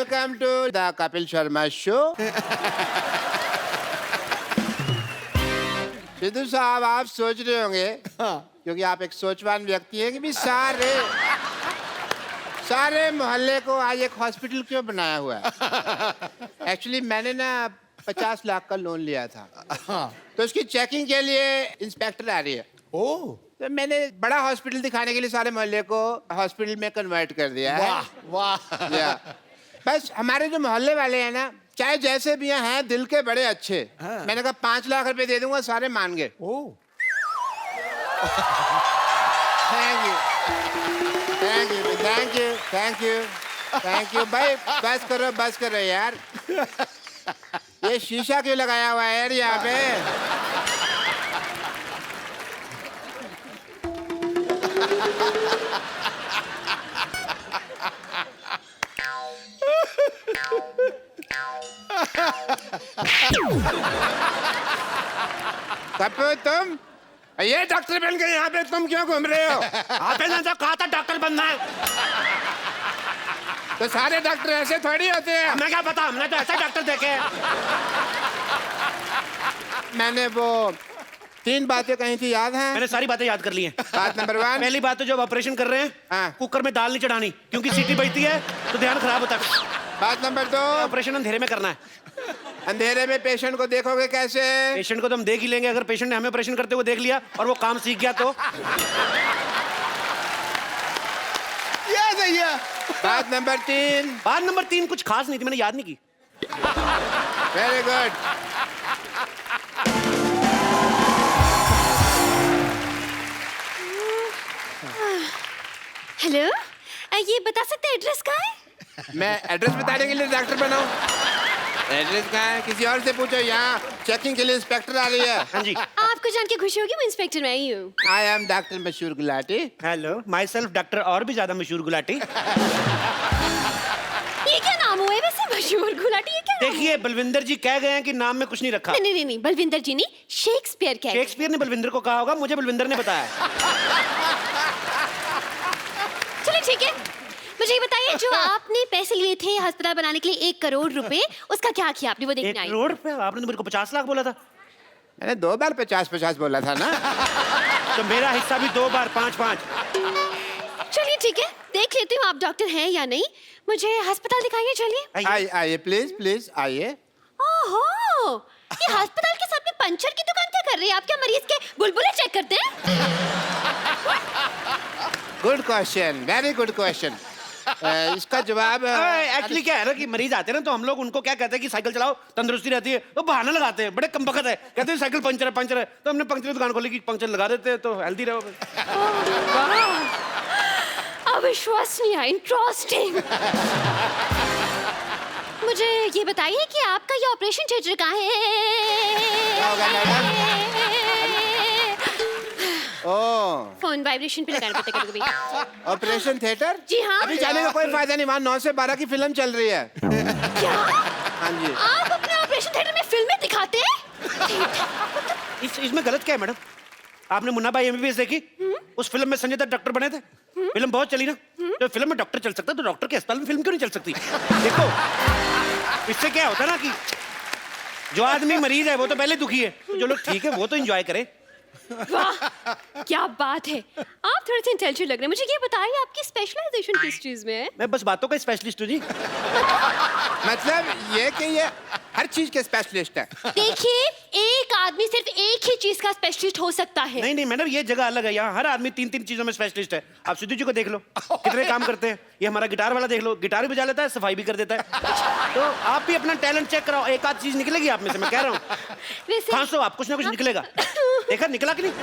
Welcome to the Kapil Sharma show. Sidhu साहब, आप सोच रहे होंगे क्योंकि आप एक सोचवान व्यक्ति हैं कि भी सारे मोहल्ले को आज एक हॉस्पिटल क्यों बनाया हुआ है। एक्चुअली मैंने ना 50 लाख का लोन लिया था, तो उसकी चेकिंग के लिए इंस्पेक्टर आ रही है। ओह, तो मैंने बड़ा हॉस्पिटल दिखाने के लिए सारे मोहल्ले को हॉस्पिटल में कन्वर्ट कर दिया है। वाह या बस हमारे जो मोहल्ले वाले हैं ना, चाहे जैसे भी हैं, दिल के बड़े अच्छे। मैंने कहा 5 लाख रुपए दे दूंगा, सारे मान गए। Oh, thank you thank you thank you thank you thank you भाई। बस करो यार। ये शीशा क्यों लगाया हुआ है यार यहाँ पे? कपूर, तुम ये डॉक्टर बन के यहाँ पे तुम क्यों घूम रहे हो? आपने तो कहा था डॉक्टर बनना है। तो सारे डॉक्टर ऐसे थोड़ी होते हैं। हमें क्या पता, हमने तो ऐसे डॉक्टर देखे। मैंने वो 3 बातें कही थी, याद है? मैंने सारी बातें याद कर ली हैं। बात नंबर 1, पहली बात तो जब ऑपरेशन कर रहे हैं, हाँ। कुकर में दाल नहीं चढ़ानी, क्योंकि सीटी बजती है तो ध्यान खराब होता है। बात नंबर 2, ऑपरेशन अंधेरे में करना है। अंधेरे में पेशेंट को देखोगे कैसे? पेशेंट को तो हम देख ही लेंगे, अगर पेशेंट ने हमें ऑपरेशन करते हुए देख लिया और वो काम सीख गया तो। ये सही है। बात नंबर 3, बात नंबर 3 कुछ खास नहीं थी, मैंने याद नहीं की। Very good. हेलो, ये बता सकते हैं एड्रेस कहाँ है? मैं एड्रेस बताने के लिए डॉक्टर बनाऊं? एड्रेस कहाँ है? किसी और से पूछो। यहाँ चेकिंग के लिए इंस्पेक्टर आ रही है। हाँ जी। आपको जान के खुशी होगी, मैं इंस्पेक्टर मैं ही हूँ। आई एम डॉक्टर मशहूर Gulati. Hello, my self doctor और भी ज्यादा मशहूर गुलाटी। ये क्या नाम हुआ है वैसे, मशहूर गुलाटी? ये क्या नाम देखिए, बलविंदर जी कह गए हैं कि नाम में कुछ नहीं रखा। नहीं, बलविंदर जी नहीं, शेक्सपियर क्या है? शेक्सपियर ने बलविंदर को कहा होगा, मुझे बलविंदर ने बताया। चलो ठीक है, मुझे ये बताइए, जो आपने पैसे लिए थे अस्पताल बनाने के लिए 1 करोड़ रुपए, उसका क्या किया आपने? वो 1 देखने आई। करोड़ रुपए? आपने तो मेरे को 50 लाख बोला था। मैंने 2 बार 50-50 बोला था ना। तो मेरा हिस्सा भी 2 बार 5-5। चलिए ठीक है, देख लेती हूँ आप डॉक्टर हैं या नहीं। मुझे अस्पताल दिखाइए, चलिए। आइए प्लीज आइए। ओहो, ये अस्पताल के साथ में पंचर की दुकान क्या कर रही है? आप क्या मरीज के बुलबुले चेक करते हैं? Good question, very good question. इसका जवाब एक्चुअली क्या है ना कि मरीज आते हैं ना, तो हम लोग उनको क्या कहते हैं कि साइकिल चलाओ, तंदुरुस्ती रहती है। तो बहाना लगाते हैं, बड़े कमबख्त है, कहते हैं साइकिल पंचर है। तो हमने पंचर की दुकान खोली कि पंचर लगा देते हैं तो हेल्दी रहो। अविश्वसनीय, इंटरेस्टिंग। मुझे ये बताइए कि आपका ये ऑपरेशन थिएटर कहाँ है? फोन वाइब्रेशन पे लगाना पड़ता है कभी-कभी। Operation theatre? जी हाँ। अभी जाने का कोई फायदा नहीं, वहाँ 9 से 12 की फिल्म चल रही है। क्या? हाँ जी। आप अपने ऑपरेशन थिएटर में फिल्में दिखाते हैं? इसमें गलत क्या है मैडम? आपने मुन्ना भाई एमबीबीएस देखी? उस फिल्म में संजय दत्त डॉक्टर बने थे। फिल्म बहुत चली ना। तो फिल्म में डॉक्टर चल सकता है, तो डॉक्टर के अस्पताल में फिल्म क्यों नहीं चल सकती? देखो, इससे क्या होता है ना कि जो आदमी मरीज है वो तो पहले दुखी है, तो जो लोग ठीक है वो तो एंजॉय करे। वाह, क्या बात है। आप थोड़े से इंटेलिजेंट लग रहे हैं। मुझे ये बताइए, आपकी स्पेशलाइजेशन किस चीज में है? मैं बस बातों का स्पेशलिस्ट हूँ जी। मतलब ये कि ये हर चीज के स्पेशलिस्ट है। देखिए, एक आदमी सिर्फ एक ही चीज का स्पेशलिस्ट हो सकता है। नहीं मैडम, ये जगह अलग है। यहाँ हर आदमी 3-3 चीजों में स्पेशलिस्ट है। आप सिद्धू जी को देख लो, कितने काम करते हैं। ये हमारा गिटार वाला देख लो, गिटार भी बजा लेता है, सफाई भी कर देता है। तो आप भी अपना टैलेंट चेक कराओ, एक आध चीज निकलेगी आप में से, मैं कह रहा हूँ। खांसो आप, कुछ ना कुछ निकलेगा। देखा निकला कि नहीं?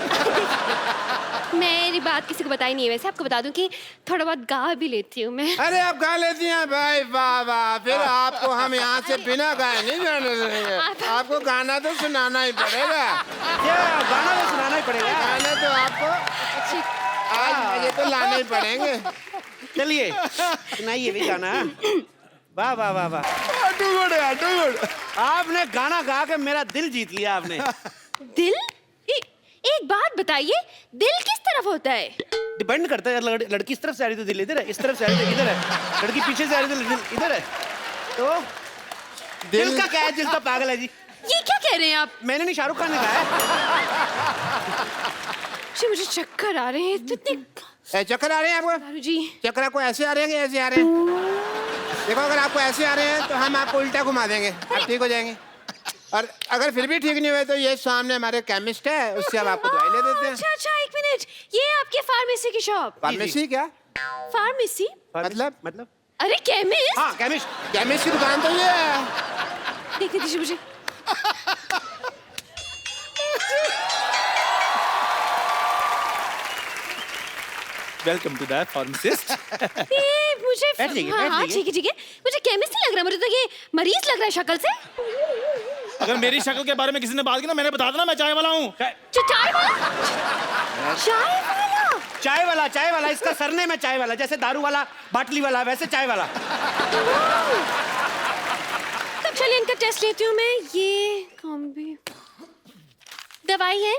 मेरी बात किसी को बताई नहीं है। वैसे आपको बता दूं कि थोड़ा बहुत गा भी लेती हूँ मैं। अरे आप गा लेती हैं भाई, वाह वाह। फिर आपको हम यहाँ से बिना गाए नहीं जाने देंगे। आपको गाना तो सुनाना ही पड़ेगा। गाना तो सुनाना ही पड़ेगा। गाना तो आपको आज मजे तो लाने ही पड़ेंगे। चलिए सुनाइए भी गाना। वाह वाह वाह वाह, आपने गाना गा के मेरा दिल जीत लिया आपने। दिल? एक बात बताइए, दिल किस तरफ होता है? डिपेंड करता है। लड़की इस तरफ से आ रही तो दिल इधर है, इस तरफ से आ रही तो इधर है, लड़की पीछे से आ रही तो दिल इधर है। तो दिल का क्या है, दिल तो पागल है जी। ये क्या कह रहे हैं आप? मैंने नहीं, शाहरुख खान ने कहा है। जी मुझे चक्कर आ रहे हैं इतने। चक्कर आ रहे हैं आपको? दारू जी चक्कर आपको ऐसे आ रहे हैं कि ऐसे आ रहे हैं? देखो, अगर आपको ऐसे आ रहे हैं तो हम आपको उल्टा घुमा देंगे, आप ठीक हो जाएंगे। और अगर फिर भी ठीक नहीं हुए तो ये सामने हमारे केमिस्ट है, उससे हम आपको दवाई ले देते हैं। अच्छा अच्छा, एक मिनट, ये आपके फार्मेसी की शॉप? फार्मेसी क्या? फार्मेसी मतलब अरे केमिस्ट। हाँ, केमिस्ट। केमिस्ट की दुकान तो ये है। देखने दीजिए मुझे। Welcome to the pharmacist. ये मुझे बैठ जाइए, हाँ बैठ हाँ, जाइए। ठीक है ठीक है। मुझे केमिस्ट नहीं लग रहा, मुझे तो ये मरीज लग रहा है शक्ल से। अगर मेरी शक्ल के बारे में किसी ने बात की ना, मैंने बता देना मैं चाय वाला हूँ। चाय वाला? चाय वाला? चाय वाला इसका सरनेम है, चाय वाला। जैसे दारू वाला, बाटली वाला, वैसे चाय वाला। तब चलिए इनका टेस्ट लेती हूँ मैं। ये कॉम्बी दवाई है,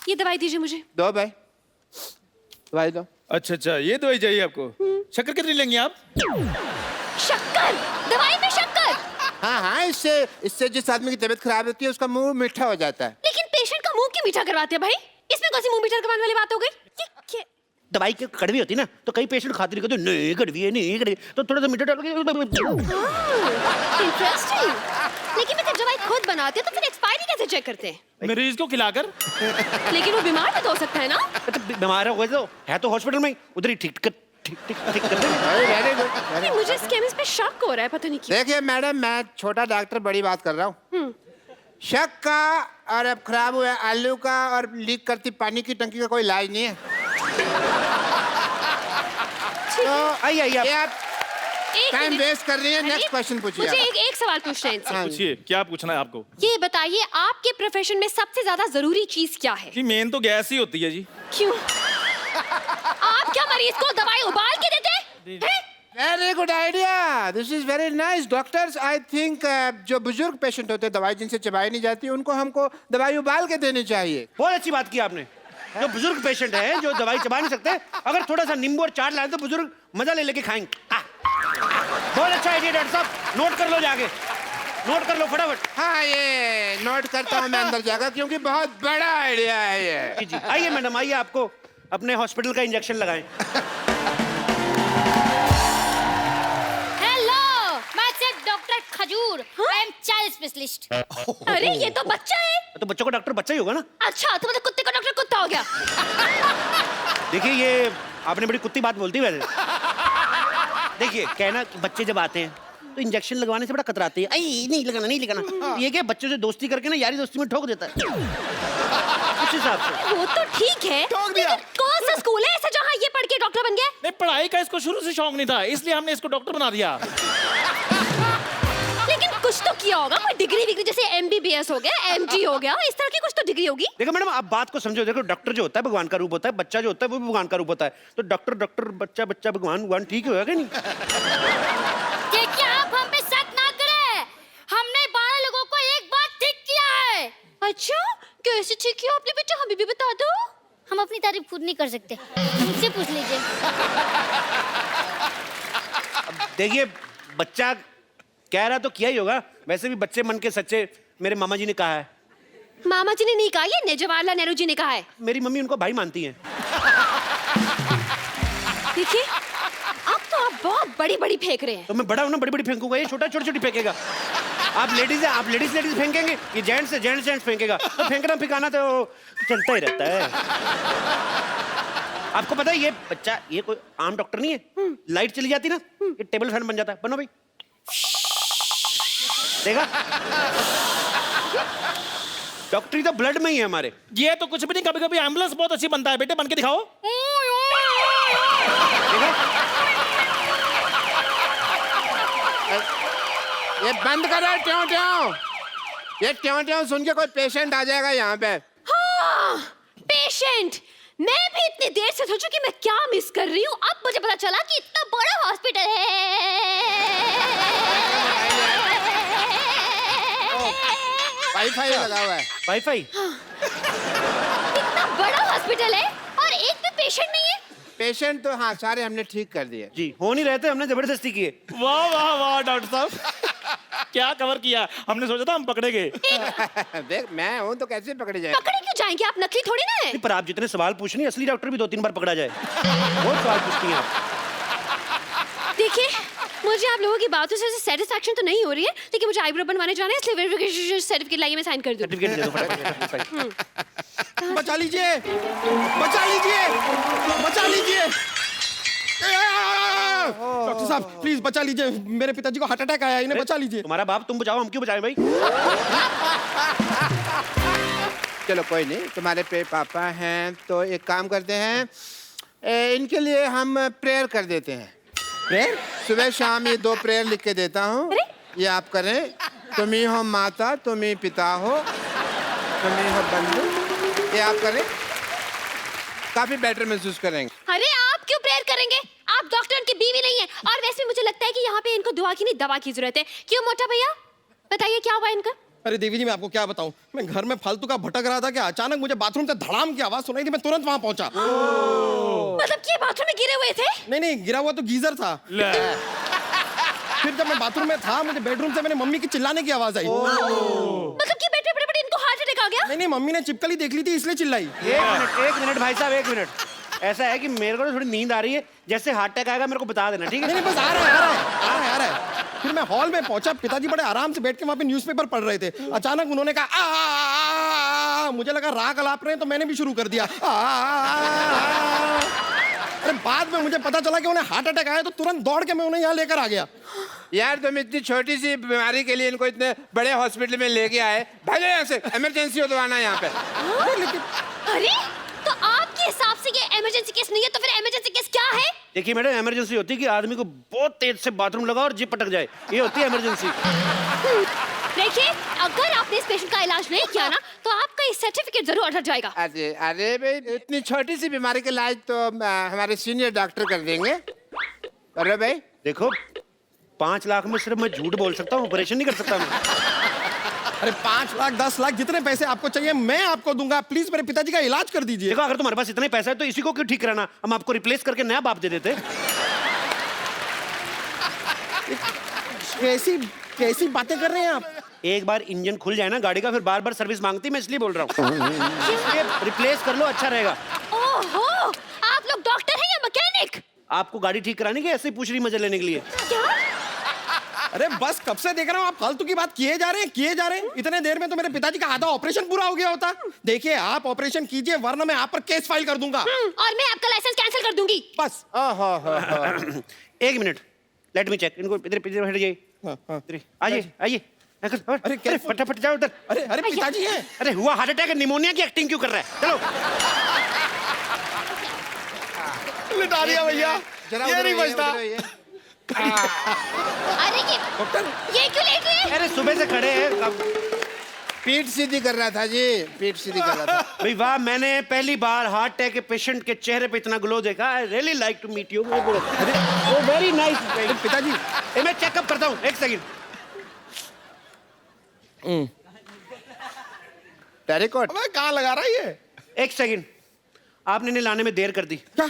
ये दवाई दीजिए मुझे। दो भाई, दवाई दो। अच्छा अच्छा, ये दवाई चाहिए आपको? शक्कर कितनी लेंगे आप? शक्कर? दवाई में शक्कर? हाँ हाँ, इससे जिस आदमी की तबीयत खराब होती है उसका मुंह मीठा हो जाता है। लेकिन पेशेंट का मुंह क्यों मीठा करवाते हैं भाई? इसमें कौन सी मुंह मीठा करवाने वाली बात हो गई? ये क्या? दवाई की कड़वी होती है ना, तो कई पेशेंट खाते नहीं, कहते नहीं कड़वी है, नहीं कड़वी, तो थोड़ा सा मीठा डाल के। इंटरेस्टिंग। लेकिन मैं जब दवाई खुद बनाते हैं तो फिर एक्सपायरी कैसे चेक करते हैं? मरीज को खिलाकर। लेकिन वो बीमार भी तो हो सकता है ना? तो बीमार हो तो है तो हॉस्पिटल में, उधर ही ठीक कर देंगे। Very good. नहीं, मुझे इस केमिस्ट पे शक हो रहा है, पता नहीं क्यों। देखिए मैडम, मैं छोटा डॉक्टर बड़ी बात कर रहा हूँ। शक का और अब खराब हुआ आलू का और लीक करती पानी की टंकी का कोई इलाज नहीं है। तो आइए ये आप एक टाइम मिनट। वेस्ट कर रही हैं। अरे, नेक्स्ट क्वेश्चन पूछिए मुझे आप। एक सवाल पूछना है इनसे। हाँ। पूछिए, क्या पूछना है आपको? ये बताइए, आपके प्रोफेशन में सबसे ज्यादा जरूरी चीज क्या है? जी मेन तो गैस ही होती है जी। क्यों? आप क्या मरीज को दवाई उबाल के देते हैं? Very good idea, this is very nice. Doctors, I think जो बुजुर्ग पेशेंट होते हैं, दवाई जिनसे चबाई नहीं जाती, उनको हमको दवाई उबाल के देनी चाहिए। बहुत अच्छी बात की आपने। जो बुजुर्ग पेशेंट है, जो दवाई चबा नहीं सकते, अगर थोड़ा सा नींबू और चाट लाए तो बुजुर्ग मजा ले लेके खाएंगे। बहुत अच्छा आइडिया डॉक्टर साहब, नोट कर लो, जाके नोट कर लो फटाफट। हाँ, ये नोट करता हूँ मैं अंदर जाकर, क्योंकि बहुत बड़ा आइडिया है ये। जी जी, आइए मैडम, आइए, आपको अपने हॉस्पिटल का इंजेक्शन लगाएं। हेलो, मैं डॉक्टर खजूर, आई एम चाइल्ड स्पेशलिस्ट। अरे ये तो बच्चा है। तो बच्चों का डॉक्टर बच्चा ही होगा ना। अच्छा, तो मतलब कुत्ते का डॉक्टर कुत्ता हो गया। देखिए, ये आपने बड़ी कुत्ती बात बोलती है वैसे। देखिए, कहना कि बच्चे जब आते हैं तो इंजेक्शन लगवाने से बड़ा कतराते हैं। नहीं लगाना, नहीं लगाना। ये क्या, बच्चों से दोस्ती करके ना यारी दोस्ती में ठोक देता है उस हिसाब से। वो तो ठीक है, लेकिन कौन सा स्कूल है ऐसा जहाँ ये पढ़ के डॉक्टर बन गया? नहीं, पढ़ाई का इसको शुरू से शौक नहीं था, इसलिए हमने इसको डॉक्टर बना दिया। लेकिन कुछ तो किया होगा, कोई डिग्री विग्री, जैसे MBBS हो गया, MD हो गया, इस तरह की कुछ तो डिग्री होगी। देखो मैडम, आप बात को समझो। देखो, डॉक्टर जो होता है भगवान का रूप होता है, बच्चा जो होता है वो भी भगवान का रूप होता है। तो डॉक्टर डॉक्टर, बच्चा बच्चा, भगवान ठीक होगा क्या? नहीं। देखिए, आप हम पे शक ना करें, हमने 12 लोगों को एक बार ठीक किया है। अच्छा, कैसे ठीक किया आपने बेटा, हमें भी बता दो। हम अपनी तारीफ खुद नहीं कर सकते, मुझसे पूछ लीजिए। देखिए, बच्चा कह रहा तो किया ही होगा। वैसे भी बच्चे मन के सच्चे, मेरे मामा जी ने कहा है। मामा जी ने नहीं कहा, ये जवाहरलाल नेहरू जी ने कहा है। मेरी मम्मी उनको भाई मानती हैं। देखिए, अब तो आप बहुत बड़ी बड़ी फेंक रहे हैं। तो मैं बड़ा हूं ना, बड़ी बड़ी फेंकूंगा, ये छोटा छोटी छोटी फेंकेगा। आप लेडीज हैं, आप लेडीज फेंकेंगे, ये जेंट्स है, जेंट्स फेंकेगा। तो फेंकना फिकाना तो चलता ही रहता है। आपको पता है, ये बच्चा, ये कोई आम डॉक्टर नहीं है। लाइट चली जाती ना, ये टेबल फैन बन जाता है। बनो भाई, देखा? डॉक्टरी तो ब्लड में ही है हमारे। ये तो कुछ भी नहीं, कभी कभी एम्बुलेंस बहुत अच्छी बनता है। बेटे बन के दिखाओ। देखा? ये बंद करो ट्यों ट्यों। ये ट्यों ट्यों सुन के कोई पेशेंट आ जाएगा यहाँ पे। हाँ, पेशेंट। मैं भी इतनी देर से सोचूं कि मैं क्या मिस कर रही हूँ। अब मुझे पता चला कि इतना बड़ा हॉस्पिटल है। वाईफाई लगा हुआ है। वाईफाई? इतना बड़ा हॉस्पिटल है और एक भी पेशेंट नहीं है। पेशेंट तो हाँ, सारे हमने ठीक कर दिए। जी, हो नहीं रहे थे, हमने जबरदस्ती किए। वाह वाह वाह डॉक्टर साहब, क्या कवर किया, हमने सोचा था हम पकड़े गए। देख मैं हूँ तो कैसे पकड़े जाए। पकड़े क्यों जाएंगे, आप नकली थोड़ी ना है। नहीं, पर आप जितने सवाल पूछ रही हैं, असली डॉक्टर भी 2-3 बार पकड़ा जाए। बहुत सवाल पूछती हैं आप। देखिए, मुझे आप लोगों की बातों से सेटिस्फैक्शन तो नहीं हो रही है, लेकिन मुझे आईब्रो बनवाने जाना है, इसलिए वेरिफिकेशन सर्टिफिकेट लाइए, मैं साइन कर दूं। सर्टिफिकेट दे दो फटाफट। बचा लीजिए, बचा लीजिए, बचा लीजिए। डॉक्टर साहब प्लीज बचा लीजिए, मेरे पिताजी को हार्ट अटैक आया, इन्हें बचा लीजिए। तुम्हारा बाप, तुम बचाओ, हम क्यों बचाएं भाई? चलो कोई नहीं, तुम्हारे पे पापा हैं तो एक काम करते हैं, इनके लिए हम प्रेयर कर देते हैं। प्रेयर? सुबह शाम ये 2 प्रेयर लिख के देता हूँ, ये आप करें। तुम ही हो माता, तुम ही पिता हो, तुम ही हो बंधु, ये आप करें, काफी बेटर महसूस करेंगे। अरे आप क्यों प्रेयर करेंगे, आप डॉक्टर उनकी बीवी नहीं है। और वैसे भी मुझे लगता है कि यहाँ पे इनको दुआ की नहीं दवा की जरूरत है। क्यों मोटा भैया, बताइए क्या हुआ इनका? अरे देवी जी मैं आपको क्या बताऊं, मैं घर में फालतू का भटक रहा था कि अचानक मुझे बाथरूम से धड़ाम की आवाज सुनाई दी, मैं तुरंत वहां पहुंचा। मतलब कि ये बाथरूम में गिरे हुए थे? नहीं, गिरा हुआ तो गीजर था। फिर जब मैं बाथरूम में था, मुझे बेडरूम से मेरे मम्मी की चिल्लाने की आवाज आई। मतलब कि बैठे बड़े इनको हार्ट अटैक आ गया? नहीं, मम्मी ने चिपकली देख ली थी इसलिए चिल्लाई। एक मिनट भाई साहब, 1 मिनट। ऐसा है कि मेरे को थोड़ी नींद आ रही है, जैसे हार्ट अटैक आएगा मेरे को बता देना, ठीक है? नहीं बस आ रहा है। फिर मैं हॉल में पहुंचा, पिताजी बड़े आराम से बैठ के वहां पे न्यूज़पेपर पढ़ रहे थे। अचानक उन्होंने कहा आ, मुझे लगा राग अलाप रहे हैं, तो मैंने भी शुरू कर दिया। अरे बाद में मुझे पता चला कि उन्हें हार्ट अटैक आया, तो तुरंत दौड़ के मैं उन्हें यहाँ लेकर आ गया। यार तुम इतनी छोटी सी बीमारी के लिए इनको इतने बड़े हॉस्पिटल में लेके आए, भागो यहाँ से, इमरजेंसी हो तो आना यहाँ पे। अरे तो आपके हिसाब से ये इमरजेंसी केस नहीं है, तो फिर इमरजेंसी केस क्या है? देखिए मैडम, इमरजेंसी होती है कि आदमी को बहुत तेज से बाथरूम लगा और जिप पटक जाए, ये होती है इमरजेंसी। देखिए, अगर आपने इस पेशेंट का इलाज नहीं किया ना, तो आपका ये सर्टिफिकेट जरूर हट जाएगा। अरे भाई, इतनी छोटी सी बीमारी के इलाज तो हमारे सीनियर डॉक्टर कर देंगे। अरे भाई देखो, 5 लाख में सिर्फ मैं झूठ बोल सकता हूँ, ऑपरेशन नहीं कर सकता मैं। अरे 5 लाख 10 लाख जितने पैसे आपको चाहिए मैं आपको दूंगा, प्लीज मेरे पिताजी का इलाज कर दीजिए। देखो, अगर तुम्हारे पास इतने पैसा है तो इसी को क्यों ठीक कराना, हम आपको रिप्लेस करके नया बाप दे देते। कैसी बातें कर रहे हैं आप? एक बार इंजन खुल जाए ना गाड़ी का, फिर बार बार सर्विस मांगती, मैं इसलिए बोल रहा हूँ। इसलिए रिप्लेस कर लो, अच्छा रहेगा। ओहो, आप लोग डॉक्टर हैं या मैकेनिक? आपको गाड़ी ठीक कराने की ऐसे ही पूछ रही मजे लेने के लिए? क्या? अरे बस कब से देख रहा हूँ आप फालतू की बात किए जा रहे हैं। इतने देर में तो मेरे पिताजी का आधा ऑपरेशन पूरा हो गया होता। देखिए आप ऑपरेशन कीजिए, वरना मैं आप पर केस फाइल कर दूंगा। और मैं आपका लाइसेंस कैंसिल कर दूंगी। बस। एक मिनट, लेट मी चेक। इनको इधर हट जाइए, आइए। अरे फटाफट जाओ उधर। अरे पिताजी हैं। अरे हुआ हार्ट अटैक, निमोनिया की एक्टिंग क्यों कर रहा है? चलो लिटा दिया भैया, ये नहीं बचता। अरे ये क्यों लेट रहे हैं? अरे सुबह से खड़े हैं, पीठ सीधी कर रहा था जी, पीठ सीधी कर रहा था। भाई वाह, मैंने पहली बार हार्ट अटैक के पेशेंट के चेहरे पे इतना ग्लो देखा। I really like to meet you. Oh very nice पिताजी मैं चेकअप करता हूँ, 1 सेकंड। टेरिकॉट कहाँ लगा रहा है ये? 1 सेकंड, आपने इन्हें लाने में देर कर दी। क्या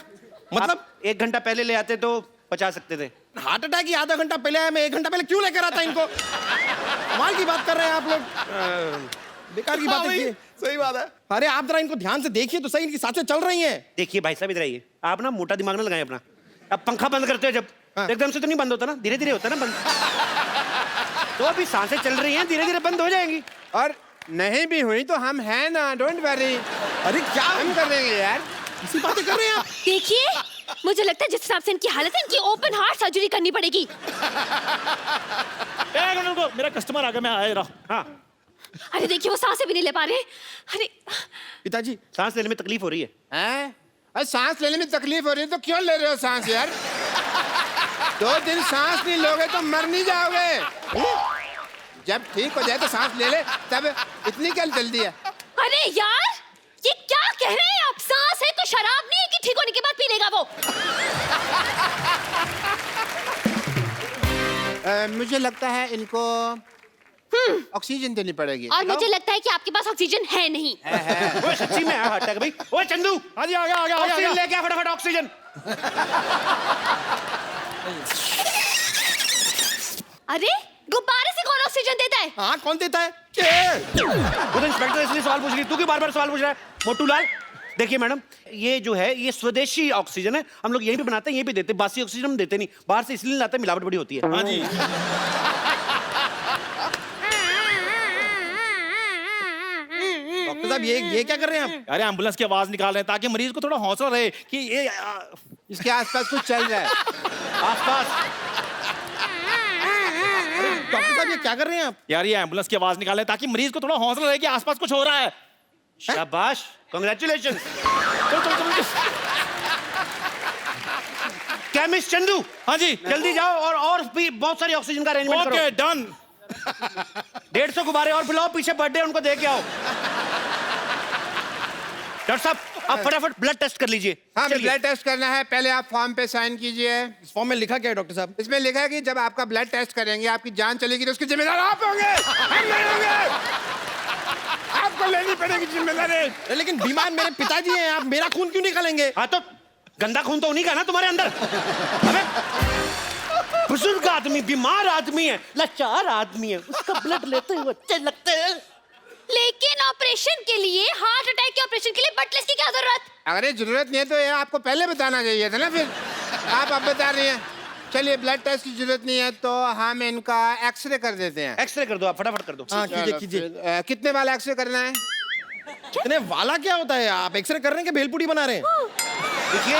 मतलब? 1 घंटा पहले ले आते तो बचा सकते थे। हार्ट अटैक ही आधा घंटा पहले आया, मैं 1 घंटा पहले क्यों लेकर आता इनको? कमाल की बात कर रहे हैं आप लोग, बेकार की बात है। सही बात है। अरे आप जरा इनको ध्यान से देखिए तो सही, इनकी सांसें चल रही हैं। देखिए भाई साहब, इधर आइए। आप ना मोटा दिमाग ना लगाएं अपना। अब पंखा बंद करते हो जब, एकदम से तो नहीं बंद होता ना, धीरे धीरे होता है ना बंद। तो अभी सांसें चल रही हैं, धीरे धीरे बंद हो जाएंगी। और नहीं भी हुई तो हम हैं ना, डोंट वरी। अरे क्या हम कर देंगे यार, इसी बातें कर रहे हैं आप? देखिए, मुझे लगता है जिस हिसाब से इनकी हालत है, इनकी ओपन हार्ट सर्जरी करनी पड़ेगी। एक मिनट रुको, मेरा कस्टमर आ गया, मैं आ रहा। हाँ अरे देखिए, वो सांसें भी नहीं ले पा रहे। अरे पिताजी सांस लेने में तकलीफ हो रही है। हैं? अरे सांस लेने में तकलीफ हो रही है तो क्यों ले रहे हो सांस यार? 2 दिन सांस नहीं लोगे तो मर नहीं जाओगे। जब ठीक हो जाए तो सांस ले ले, तब इतनी क्या जल्दी है? अरे यार, ये क्या कह रहे हैं आप? सांस है तो शराब नहीं है कि ठीक होने के बाद पी लेगा वो। मुझे लगता है इनको ऑक्सीजन देनी पड़ेगी। और मुझे लगता है कि आपके पास ऑक्सीजन है नहीं। ओए सच्ची में हार्ट अटैक भाई। ओए चंदू, हाँ जी, आ गया ऑक्सीजन लेके आ फटाफट, ऑक्सीजन। अरे गुब्बारे से कौन ऑक्सीजन देता है? हाँ कौन देता है? वो तो इंस्पेक्टर इसलिए सवाल पूछ रही, तू क्यों बार-बार सवाल पूछ रहा है? मोटू लाल, देखिए मैडम, ये जो है ये स्वदेशी ऑक्सीजन है, हम लोग यहीं पे बनाते हैं, यहीं पे देते हैं, बासी ऑक्सीजन हम देते नहीं, बाहर से इसलिए लाते हैं, मिलावट बड़ी होती है। हाँ जी। डॉक्टर साहब ये क्या कर रहे हैं आप? अरे एम्बुलेंस की आवाज निकाल रहे हैं ताकि मरीज को थोड़ा हौसला रहे कि ये इसके आसपास कुछ चल रहा है। आसपास डॉक्टर साहब ये क्या कर रहे हैं आप? यार ये एम्बुलेंस की आवाज निकाल रहे हैं ताकि मरीज को थोड़ा हौसला रहे कि आसपास कुछ हो रहा है। शाबाश, कांग्रेचुलेशन। चलो चलो चलो। केमिस्ट चंदू, हाँ जी जल्दी जाओ और भी बहुत सारी ऑक्सीजन का अरेंजमेंट करो। Okay done. 150 गुब्बारे और बुलाओ, पीछे बर्थडे उनको दे के आओ। डॉक्टर साहब आप फटाफट ब्लड टेस्ट कर लीजिए। हाँ, चलिए। ब्लड टेस्ट करना है। पहले आप फॉर्म पे साइन कीजिए। इस फॉर्म में लिखा क्या है डॉक्टर साहब? इसमें लिखा है कि जब आपका ब्लड टेस्ट करेंगे, आपकी जान चलेगी तो उसकी जिम्मेदार आप होंगे, हम नहीं होंगे। आपको लेनी पड़ेगी जिम्मेदारी। लेकिन बीमार मेरे पिताजी हैं, आप मेरा खून क्यों निकालेंगे? हाँ तो गंदा खून तो उन्हीं का ना तुम्हारे अंदर। अबे बुजुर्ग आदमी, बीमार आदमी है, लाचार आदमी है, उसका ब्लड लेते हुए अच्छे लगते हैं। लेकिन ऑपरेशन के लिए, हार्ट अटैक के ऑपरेशन के लिए ब्लड टेस्ट की क्या जरूरत? अगर ये जरूरत नहीं है तो ये आपको पहले बताना चाहिए था ना। फिर आप अब बता रही हैं। चलिए, ब्लड टेस्ट की जरूरत नहीं है तो हम इनका एक्सरे कर देते हैं। एक्सरे कर दो, आप फटाफट कर दो। हाँ कीजिए चलो, कीजिए। फिर, कितने वाला एक्सरे करना है? इतने वाला क्या होता है? आप एक्सरे कर रहे हैं कि भेलपुरी बना रहे हैं? देखिए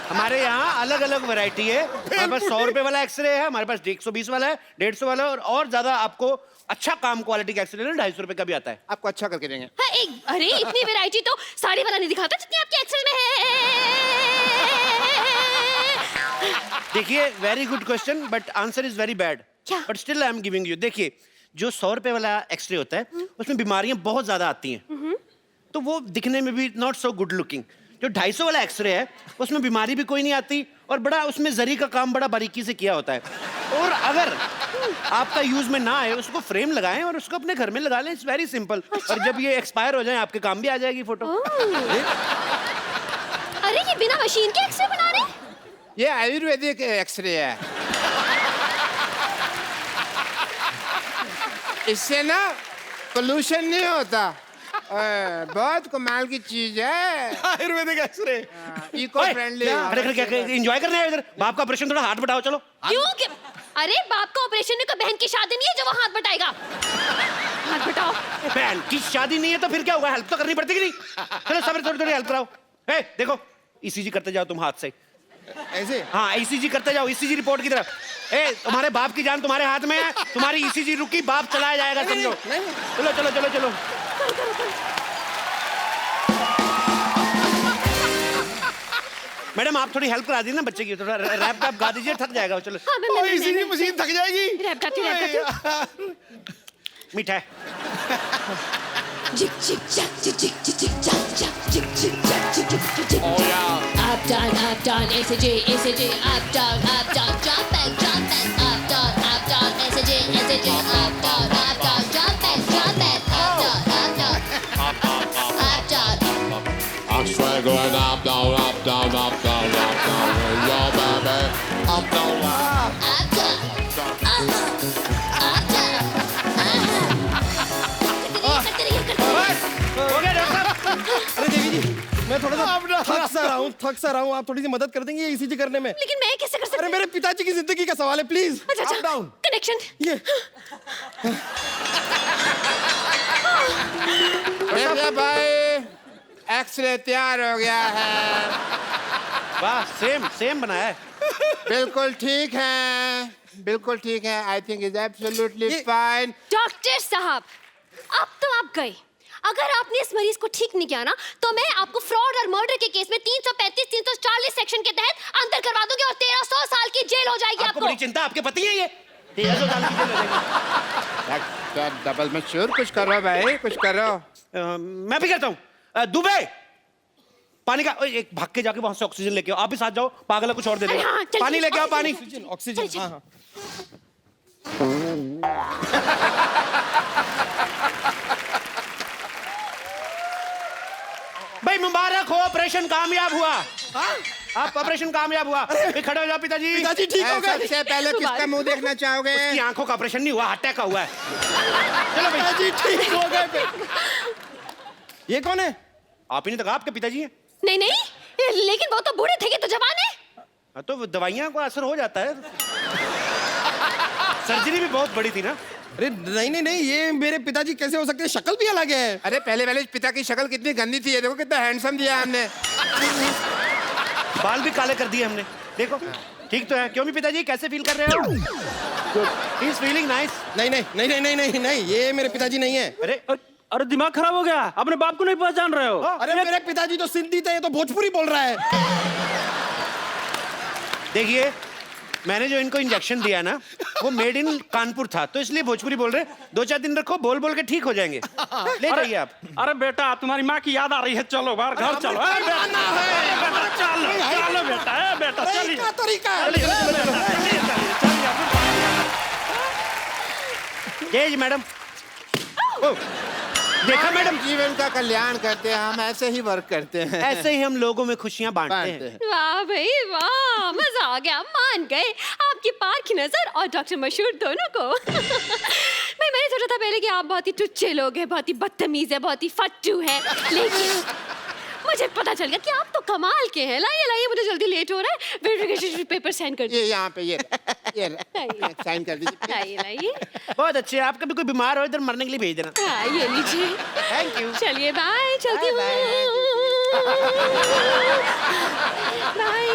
हमारे यहाँ अलग अलग वैरायटी है। हमारे पास 100 रुपए वाला एक्सरे है, हमारे पास 120 वाला है, 150 वाला है, और ज्यादा आपको अच्छा काम क्वालिटी का एक्सरे लेना 250 रुपए का भी आता है। आपको अच्छा करके देंगे। हाँ, अरे इतनी वैरायटी तो साड़ी वाला नहीं दिखाता जितनी आपके एक्सरे में है। देखिए very good question but answer is very bad. क्या? But still I am giving you. देखिए जो 100 रुपए वाला एक्सरे होता है उसमें बीमारियां बहुत ज्यादा आती हैं, तो वो दिखने में भी नॉट सो गुड लुकिंग। जो 250 वाला एक्सरे है उसमें बीमारी भी कोई नहीं आती और बड़ा उसमें जरी का काम बड़ा बारीकी से किया होता है। और अगर आपका यूज में ना आए उसको फ्रेम लगाएं और उसको अपने घर में लगा लें। It's very simple. और जब ये एक्सपायर हो जाए आपके काम भी आ जाएगी फोटो। अरे ये बिना मशीन के एक्सरे बना रहे हैं? ये आयुर्वेदिक एक्सरे है। इससे ना पोल्यूशन नहीं होता। बहुत कमाल की चीज है आयुर्वेदिक एक्सरे। Eco friendly. अरे क्या एंजॉय करने आए इधर? बाप का ऑपरेशन, थोड़ा हाथ बटाओ चलो। क्यों कि... अरे बाप का ऑपरेशन है, कोई बहन की शादी नहीं है जो वो हाथ बटाएगा। हाथ बटाओ। बहन की शादी नहीं है तो फिर क्या हुआ? हेल्प तो करनी पड़ती कि नहीं? चलो सब थोड़ी थोड़ी हेल्प कराओ। ए देखो ईसीजी करते जाओ तुम हाथ से। ऐसे? हाँ ईसीजी करते जाओ, ईसीजी रिपोर्ट की तरफ। ए तुम्हारे बाप की जान तुम्हारे हाथ में है, तुम्हारी ईसीजी रुकी, बाप चलाया जाएगा समझो। चलो चलो चलो चलो। मैडम आप थोड़ी हेल्प करा दीजिए ना बच्चे की, थोड़ा रैप वैप गा दीजिए, थक जाएगा। चलो हाँ, मैं इसीलिए मशीन थक जाएगी। रैप गाती हूँ। मीठा है। Jick jick jack jick jick jick jick jack jack jick jick jack jick jick jick jick. Oh yeah. Up down, SJ, up down, jump back, up down, SJ, up down, jump back, up down. I'm swaggering up, down, up, down, up, down, up, down. Yo, baby, up, down, हो गया doctor साहब? अरे देवी जी मैं थोड़ा सा थक सा रहा हूँ। आप थोड़ी सी मदद कर देंगे ईसीजी करने में? लेकिन मैं कैसे कर सकती अरे हूँ? मेरे पिताजी की जिंदगी का सवाल है, प्लीज। अच्छा अप डाउन कनेक्शन। ये देखिए भाई, एक्सरे तैयार हो गया है। वाह सेम बनाया है। बिल्कुल ठीक है, बिल्कुल ठीक है। I think is absolutely fine. Doctor साहब अब तो आप गए। अगर आपने इस मरीज को ठीक नहीं किया ना तो मैं आपको फ्रॉड और मर्डर के केस में 335 340 सेक्शन के तहत अंदर करवा दूंगी और 1300 साल की जेल हो जाएगी आपको बड़ी चिंता, आपके पति है ये? 1300 साल की जेल हो जाएगी। डबल मशहूर, कुछ करो भाई, कुछ करो। मैं भी करता हूँ। दुबे पानी का एक भाग के जाके वहां से ऑक्सीजन लेके आओ। आप भी साथ जाओ, पागल है कुछ और दे अरे हाँ, देगा। चल, पानी चल, लेके आओ, पानी। ऑक्सीजन। हाँ हाँ भाई मुबारक हो, ऑपरेशन कामयाब हुआ। आप ऑपरेशन कामयाब हुआ। खड़े हो जाओ पिताजी। पिताजी ठीक हो गए। सबसे पहले किसका मुंह देखना चाहोगे? उसकी आंखों का ऑपरेशन नहीं हुआ, हार्ट अटैक का हुआ है। चलो पिताजी ठीक हो गए। ये कौन है? आप ही ने तो कहा आपके पिताजी हैं। नहीं नहीं, लेकिन वो तो बूढ़े थे कि तो जवान है। हाँ, तो दवाइयां को असर हो जाता है। सर्जरी भी बहुत बड़ी थी ना। अरे नहीं नहीं नहीं, ये मेरे पिताजी कैसे हो सकते हैं? शक्ल भी अलग है। अरे पहले पिता की शक्ल कितनी गंदी थी, ये देखो कितना हैंडसम दिया हमने। बाल भी काले कर दिए हमने, देखो ठीक तो है। क्यों भी पिताजी कैसे फील कर रहे हो? He is feeling nice. नहीं नहीं नहीं नहीं नहीं नहीं नहीं, ये मेरे पिताजी नहीं है। अरे अरे दिमाग खराब हो गया, अपने बाप को नहीं पहचान रहे हो? अरे मेरे पिताजी तो सिंधी थे, ये तो भोजपुरी बोल रहा है। देखिए, मैंने जो इनको इंजेक्शन दिया ना, वो मेड इन कानपुर था, तो इसलिए भोजपुरी बोल रहे। 2-4 दिन रखो, बोल बोल के ठीक हो जाएंगे। ले जाइए आप। अरे बेटा, तुम्हारी माँ की याद आ रही है, चलो बाहर घर चलो। अरे बेटा, चलो चलो बेटा, बेटा चलिए। क्या तरीका है? जय जी मैडम। देखा मैडम, जीवन का कल्याण करते हैं हम, ऐसे ही वर्क करते हैं। ऐसे ही हम लोगों में खुशियां बांटते हैं। वाह भाई वाह, मजा आ गया, मान गए आपकी पार्क नजर और डॉक्टर मशहूर दोनों को। भाई मैंने सोचा था पहले कि आप बहुत ही टुच्चे लोग हैं, बहुत ही बदतमीज है, बहुत ही फट्टू है, लेकिन मुझे पता चल गया कि आप तो कमाल के हैं। लाइए लाइए, मुझे जल्दी लेट हो रहा है, वेरिफिकेशन पेपर साइन कर ये यहाँ पे ये साइन कर दीजिए। लाइए लाइए। बहुत अच्छे। आप कभी कोई बीमार हो इधर मरने के लिए भेज देना। हाँ, ये लीजिए। Thank you. चलिए बाय, चलती हूँ। बाय।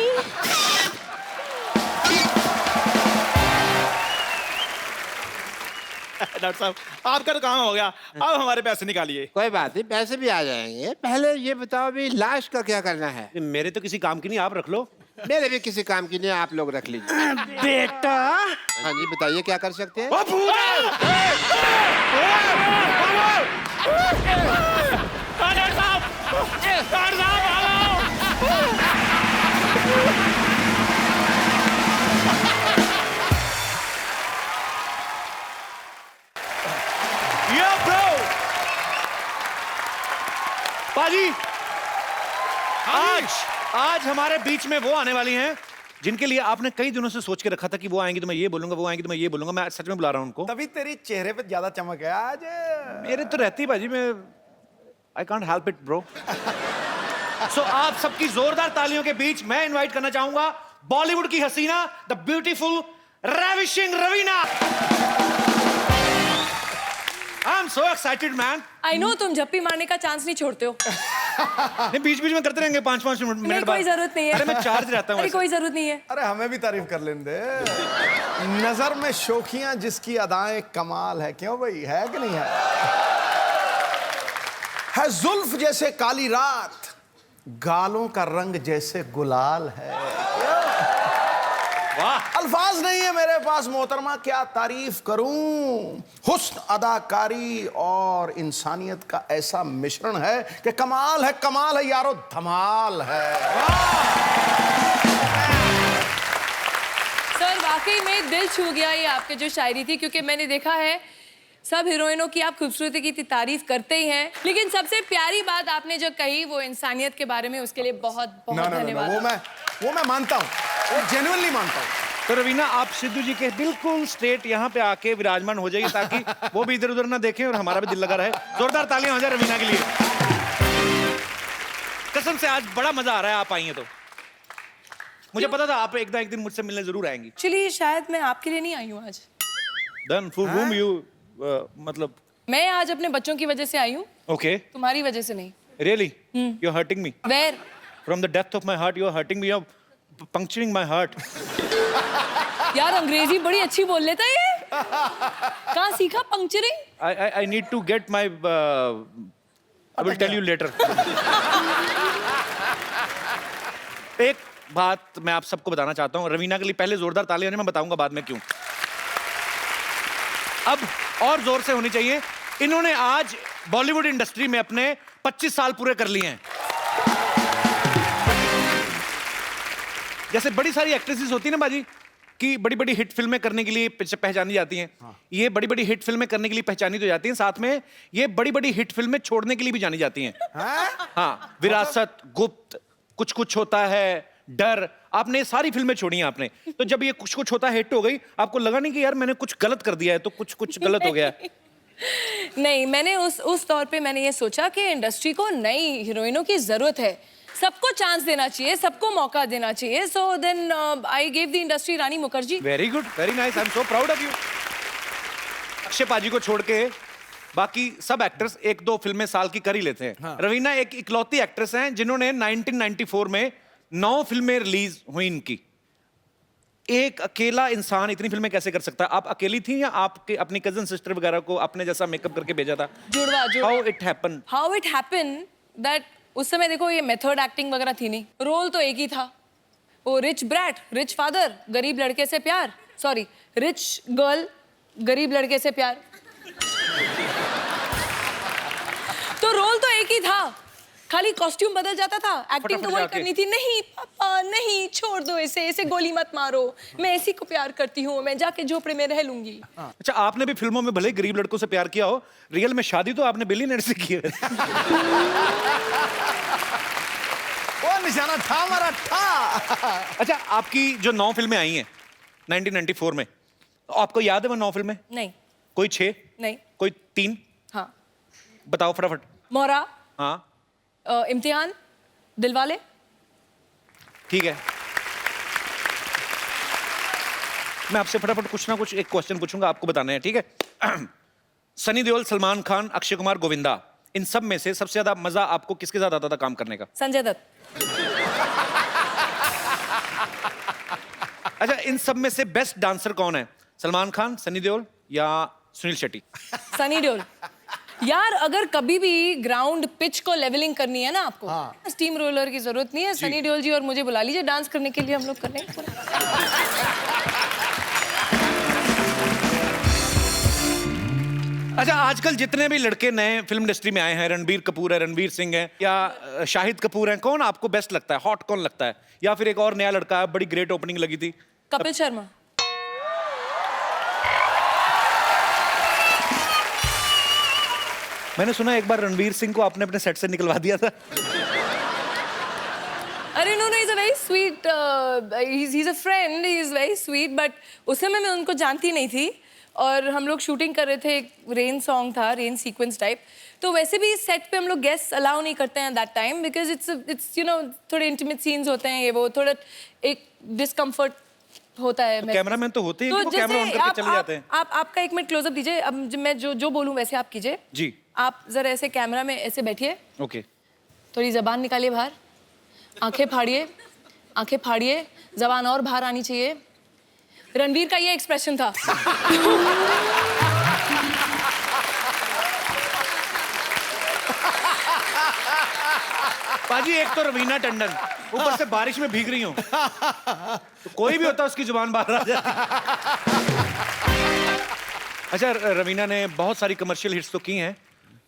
डॉक्टर साहब, आपका तो काम हो गया, अब हमारे पैसे निकालिए। कोई बात नहीं, पैसे भी आ जाएंगे। पहले ये बताओ अभी लाश का क्या करना है? मेरे तो किसी काम की नहीं, आप रख लो। मेरे भी किसी काम की नहीं, आप लोग रख लीजिए। बेटा। हाँ जी, बताइए क्या कर सकते हैं? बाजी, आज हमारे बीच में वो आने वाली हैं जिनके लिए आपने कई दिनों से सोच के रखा था कि वो आएंगी तो मैं ये बोलूंगा, वो आएंगी तो मैं ये बोलूंगा। मैं सच में बुला रहा हूं उनको। तभी तेरी चेहरे पे ज्यादा चमक है आज। मेरे तो रहती बाजी में, I can't help it bro. सो आप सबकी जोरदार तालियों के बीच मैं इनवाइट करना चाहूंगा बॉलीवुड की हसीना, the beautiful ravishing Raveena. I am so excited man. I know तुम झप्पी मारने का चांस नहीं छोड़ते हो। नहीं, बीच बीच में करते रहेंगे 5-5 मिनट नहीं, कोई जरूरत नहीं है। अरे मैं चार्ज रहता हूँ। अरे कोई जरूरत नहीं है। अरे हमें भी तारीफ कर लेने दे। नजर में शोखियां जिसकी अदाएं कमाल है, क्यों भाई, है कि नहीं है जुल्फ जैसे काली रात, गालों का रंग जैसे गुलाल है। वाह, अल्फाज नहीं है मेरे पास मोहतरमा, क्या तारीफ करूं। हुस्न, अदाकारी और इंसानियत का ऐसा मिश्रण है कि कमाल है यारो, धमाल है। सर वाकई में दिल छू गया ये आपकी जो शायरी थी, क्योंकि मैंने देखा है सब हीरोइनों की आप खूबसूरती की तारीफ करते ही हैं, लेकिन सबसे प्यारी बात आपने जो कही वो इंसानियत के बारे में, उसके लिए बहुत बहुत धन्यवाद। वो मैं मानता हूँ, वो जेन्युइनली मानता हूँ। तो रवीना, आप सिद्धू जी के बिल्कुल स्ट्रेट यहाँ पे आके विराजमान हो जाइए ताकि वो भी इधर उधर ना देखें और हमारा भी दिल लगा रहे। जोरदार तालियां हो जाए रवीना के लिए। कसम से आज बड़ा मजा आ रहा है, आप आई हैं तो। मुझे पता था आप एक दिन मुझसे मिलने जरूर आएंगी। चलिए, शायद मैं आपके लिए नहीं आई हूँ आज। Then for whom you मतलब? मैं आज अपने बच्चों की वजह से आई हूँ। Okay. तुम्हारी वजह से नहीं। Really? You're hurting me. Where? From the depth of my heart, you're hurting me. You're puncturing my heart. यार अंग्रेजी बड़ी अच्छी बोल लेता है ये। कहाँ सीखा पंक्चरिंग? I need to get my. I will tell you later. एक बात मैं आप सबको बताना चाहता हूँ। रवीना के लिए पहले जोरदार तालियां, मैं बताऊंगा बाद में क्यों। अब और जोर से होनी चाहिए। इन्होंने आज बॉलीवुड इंडस्ट्री में अपने 25 साल पूरे कर लिए हैं। जैसे बड़ी सारी एक्ट्रेसेस होती है ना बाजी, कि बड़ी बड़ी हिट फिल्में करने के लिए पहचानी जाती हैं। ये बड़ी बड़ी हिट फिल्में करने के लिए पहचानी तो जाती हैं, साथ में ये बड़ी बड़ी हिट फिल्में छोड़ने के लिए भी जानी जाती हैं। हाँ, विरासत, गुप्त, कुछ कुछ होता है, डर, आपने ये सारी फिल्में छोड़ी हैं आपने, तो जब ये कुछ कुछ होता हिट हो गई, आपको लगा नहीं कि यार मैंने कुछ गलत कर दिया है, तो कुछ गलत हो गया? नहीं, मैंने उस तौर पे मैंने ये सोचा कि इंडस्ट्री को नई हीरोइनों की जरूरत है, सबको चांस देना चाहिए, सबको मौका देना चाहिए। So then I gave the industry Rani Mukherjee. Very good, very nice, I am so proud of you. Akshay पाजी को छोड़ के बाकी सब एक्टर्स 1-2 फिल्में साल की कर ही लेते हैं। हाँ। रवीना एक इकलौती एक्ट्रेस हैं जिन्होंने 1994 में 9 फिल्में रिलीज हुई इनकी। एक अकेला इंसान इतनी फिल्में कैसे कर सकता है? आप अकेली थी या आपके अपनी कजन सिस्टर वगैरह को अपने जैसा मेकअप करके भेजा था? जुड़वा। हाउ इट हैपन दैट उस समय देखो ये मेथड एक्टिंग वगैरह थी नहीं, रोल तो एक ही था, वो रिच ब्रैट, रिच फादर, गरीब लड़के से प्यार, सॉरी रिच गर्ल, गरीब लड़के से प्यार। तो रोल तो एक ही था, खाली कॉस्ट्यूम बदल जाता था, एक्टिंग तो वही करनी थी। नहीं पापा नहीं, छोड़ दो इसे गोली मत मारो, मैं इसी को प्यार करती हूँ, मैं जाके झोपड़े में रह लूंगी। अच्छा, आपने भी फिल्मों में भले गरीब लड़कों से प्यार किया हो, रियल में शादी तो आपने बिलियनर से की है। वो निशाना था हमारा था। अच्छा, आपकी जो 9 फिल्में आई हैं 1994 में, आपको याद है वो 9 फिल्में? नहीं। कोई 6? नहीं। कोई 3? हाँ। बताओ फटाफट। मोरा। हाँ। इम्तिहान, दिलवाले। ठीक है, मैं आपसे फटाफट कुछ ना कुछ एक क्वेश्चन पूछूंगा, आपको बताना है, ठीक है? सनी देओल, सलमान खान, अक्षय कुमार, गोविंदा, इन सब में से सबसे ज्यादा मजा आपको किसके साथ आता था काम करने का? संजय दत्त। अच्छा, इन सब में से बेस्ट डांसर कौन है? सलमान खान, सनी देओल या सुनील शेट्टी? सनी देओल। यार अगर कभी भी ग्राउंड पिच को लेवलिंग करनी है ना आपको, स्टीम रोलर की जरूरत नहीं है, सनी देओल जी और मुझे बुला लीजिए डांस करने के लिए, हम लोग कर लेंगे। अच्छा, आजकल जितने भी लड़के नए फिल्म इंडस्ट्री में आए हैं, रणबीर कपूर है, रणवीर सिंह है या शाहिद कपूर है, कौन आपको बेस्ट लगता है? हॉट कौन लगता है? या फिर एक और नया लड़का है, बड़ी ग्रेट ओपनिंग लगी थी, कपिल शर्मा। मैंने सुना एक बार रणवीर सिंह को आपने अपने सेट से निकलवा दिया था। अरे no, he is a very sweet, he is a friend, he is very sweet, but उस समय मैं उनको जानती नहीं थी और हम लोग शूटिंग कर रहे थे, एक रेन सॉन्ग था, रेन सीक्वेंस टाइप, तो वैसे भी सेट पे हम लोग गेस्ट अलाउ नहीं करते हैं that time, because it's you know थोड़े इंटीमेट सीन्स होते हैं, ये वो थोड़ा एक डिस्कम्फर्ट होता है। तो कैमरामैन तो होते हैं, तो कि वो कैमरा ऑन करके चले जाते हैं? आपका एक मिनट क्लोजअप दीजिए, अब मैं जो बोलूं वैसे आप कीजिए जी। आप जरा ऐसे कैमरा में ऐसे बैठिए, ओके, थोड़ी जबान निकालिए बाहर, आंखें फाड़िए, जबान और बाहर आनी चाहिए। रणवीर का ये एक्सप्रेशन था। पाजी, एक तो रवीना टंडन, ऊपर से बारिश में भीग रही हूँ, तो कोई भी होता उसकी जुबान बाहर आ जाती। अच्छा, रवीना ने बहुत सारी कमर्शियल हिट्स तो की हैं,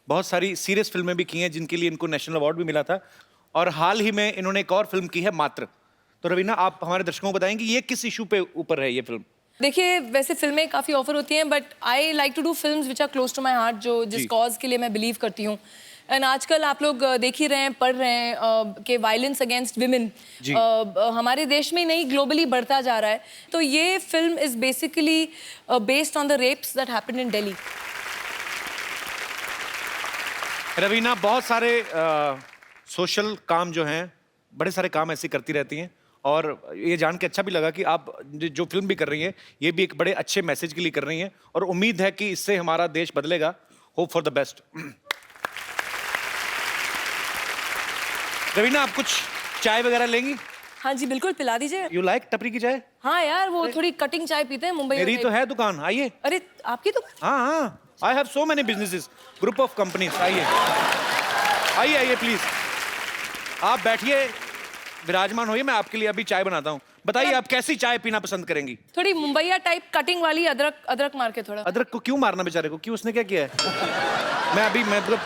बहुत सारी सीरियस फिल्में भी की हैं जिनके लिए इनको नेशनल अवार्ड भी मिला था, और हाल ही में इन्होंने एक और फिल्म की है, मात्र। तो रवीना, आप हमारे दर्शकों को बताएंगे ये किस इशू पे ऊपर है ये फिल्म? देखिए, वैसे फिल्में काफ़ी ऑफर होती हैं, but I like to do films which are close to my heart, जो जिस कॉज के लिए मैं बिलीव करती हूँ। एंड आजकल आप लोग देख ही रहे हैं, पढ़ रहे हैं कि वायलेंस अगेंस्ट विमेन हमारे देश में नहीं, ग्लोबली बढ़ता जा रहा है। तो ये film is basically based on the rapes that happened in Delhi. Raveena बहुत सारे सोशल काम जो हैं, बड़े सारे काम ऐसे करती रहती हैं, और ये जान के अच्छा भी लगा कि आप जो फिल्म भी कर रही हैं ये भी एक बड़े अच्छे मैसेज के लिए कर रही हैं, और उम्मीद है कि इससे हमारा देश बदलेगा। Hope for the best. Raveena, आप कुछ चाय वगैरह लेंगी? हाँ जी बिल्कुल, पिला दीजिए। यू लाइक टपरी की चाय? हाँ यार, वो थोड़ी कटिंग चाय पीते हैं मुंबई में। मेरी तो है दुकान, आइए। अरे आपकी तो? हाँ, I have so many businesses, group of companies. आइए प्लीज, आप बैठिए, विराजमान होइए, मैं आपके लिए अभी चाय बनाता हूँ। बताइए आप कैसी चाय पीना पसंद करेंगी? थोड़ी मुंबईया टाइप कटिंग वाली, अदरक मार के थोड़ा। अदरक को क्यों मारना बेचारे को, क्यों, उसने क्या किया है? मैं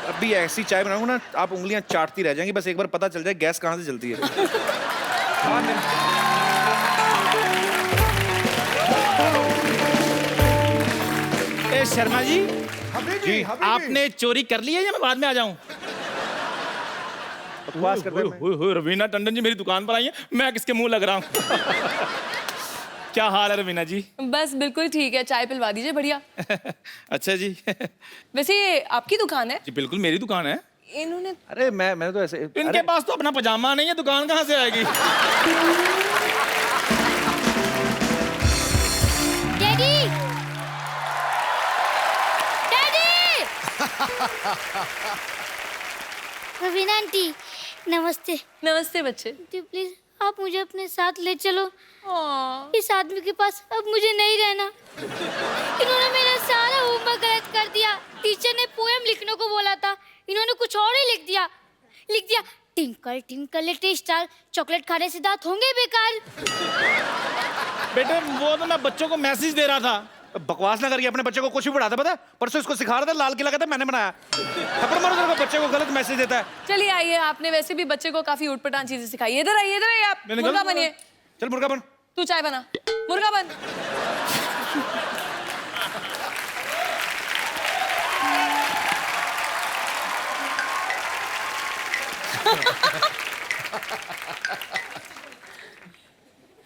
अभी ऐसी चाय बनाऊंगा ना, आप उंगलियां चाटती रह जाएंगी, बस एक बार पता चल जाए गैस कहाँ से जलती है। ए शर्मा जी, जी, आपने चोरी कर ली है या मैं बाद में आ जाऊं? बकवास करते हैं। रवीना टंडन जी मेरी दुकान पर आई है, मैं किसके मुंह लग रहा हूँ? क्या हाल है रवीना जी? बस बिल्कुल ठीक है, चाय पिलवा दीजिए बढ़िया। अच्छा जी। वैसे ये आपकी दुकान है? जी बिल्कुल मेरी दुकान है। इन्होंने अरे मैंने तो ऐसे इनके पास तो अपना पजामा नहीं है, दुकान कहाँ से आएगी? डैडी डैडी रवीना आंटी नमस्ते। नमस्ते बच्चे। प्लीज आप मुझे अपने साथ ले चलो। हाँ। इस आदमी के पास अब मुझे नहीं रहना। इन्होंने मेरा सारा होमवर्क गलत कर दिया। टीचर ने पोएम लिखने को बोला था, इन्होंने कुछ और ही लिख दिया। Twinkle twinkle little star, chocolate खाने से दांत होंगे बेकार। बेटे वो तो मैं बच्चों को मैसेज दे रहा था। बकवास ना करिए, अपने बच्चे को कुछ भी पढ़ाता पता है? परसों इसको सिखा रहा था, लाल किला कहता मैंने बनाया। थप्पड़ मारो तेरे को, बच्चे को गलत मैसेज देता है। चलिए आइए, आपने वैसे भी बच्चे को काफी उठपटांग चीजें सिखाई। इधर आइए आप। मुर्गा बनिए। चल मुर्गा बन। तू चाय बना। मुर्गा बन।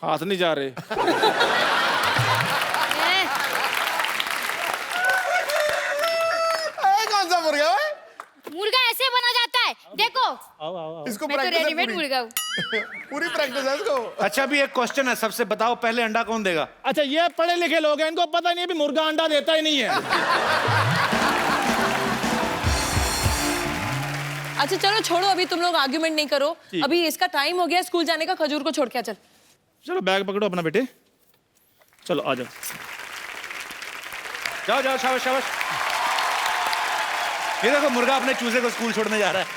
हाथ नहीं जा रहे। कौन सा मुर्गा है? मुर्गा ऐसे बना जाता है, देखो। इसको मैं तो प्रैक्टिस है रेडीमेड पूरी। मुर्गा हूँ। पूरी प्रैक्टिस है इसको। अच्छा अभी एक क्वेश्चन है, सबसे बताओ पहले अंडा कौन देगा? अच्छा ये पढ़े लिखे लोग हैं, इनको पता नहीं है भी मुर्गा अंडा देता ही नहीं है। अच्छा चलो छोड़ो, अभी तुम लोग आर्ग्यूमेंट नहीं करो। अभी इसका टाइम हो गया स्कूल जाने का, खजूर को छोड़ के आ। चल चलो बैग पकड़ो अपना बेटे, चलो आ जाओ। जाओ जाओ, शाबाश शाबाश। ये देखो मुर्गा अपने चूजे को स्कूल छोड़ने जा रहा है।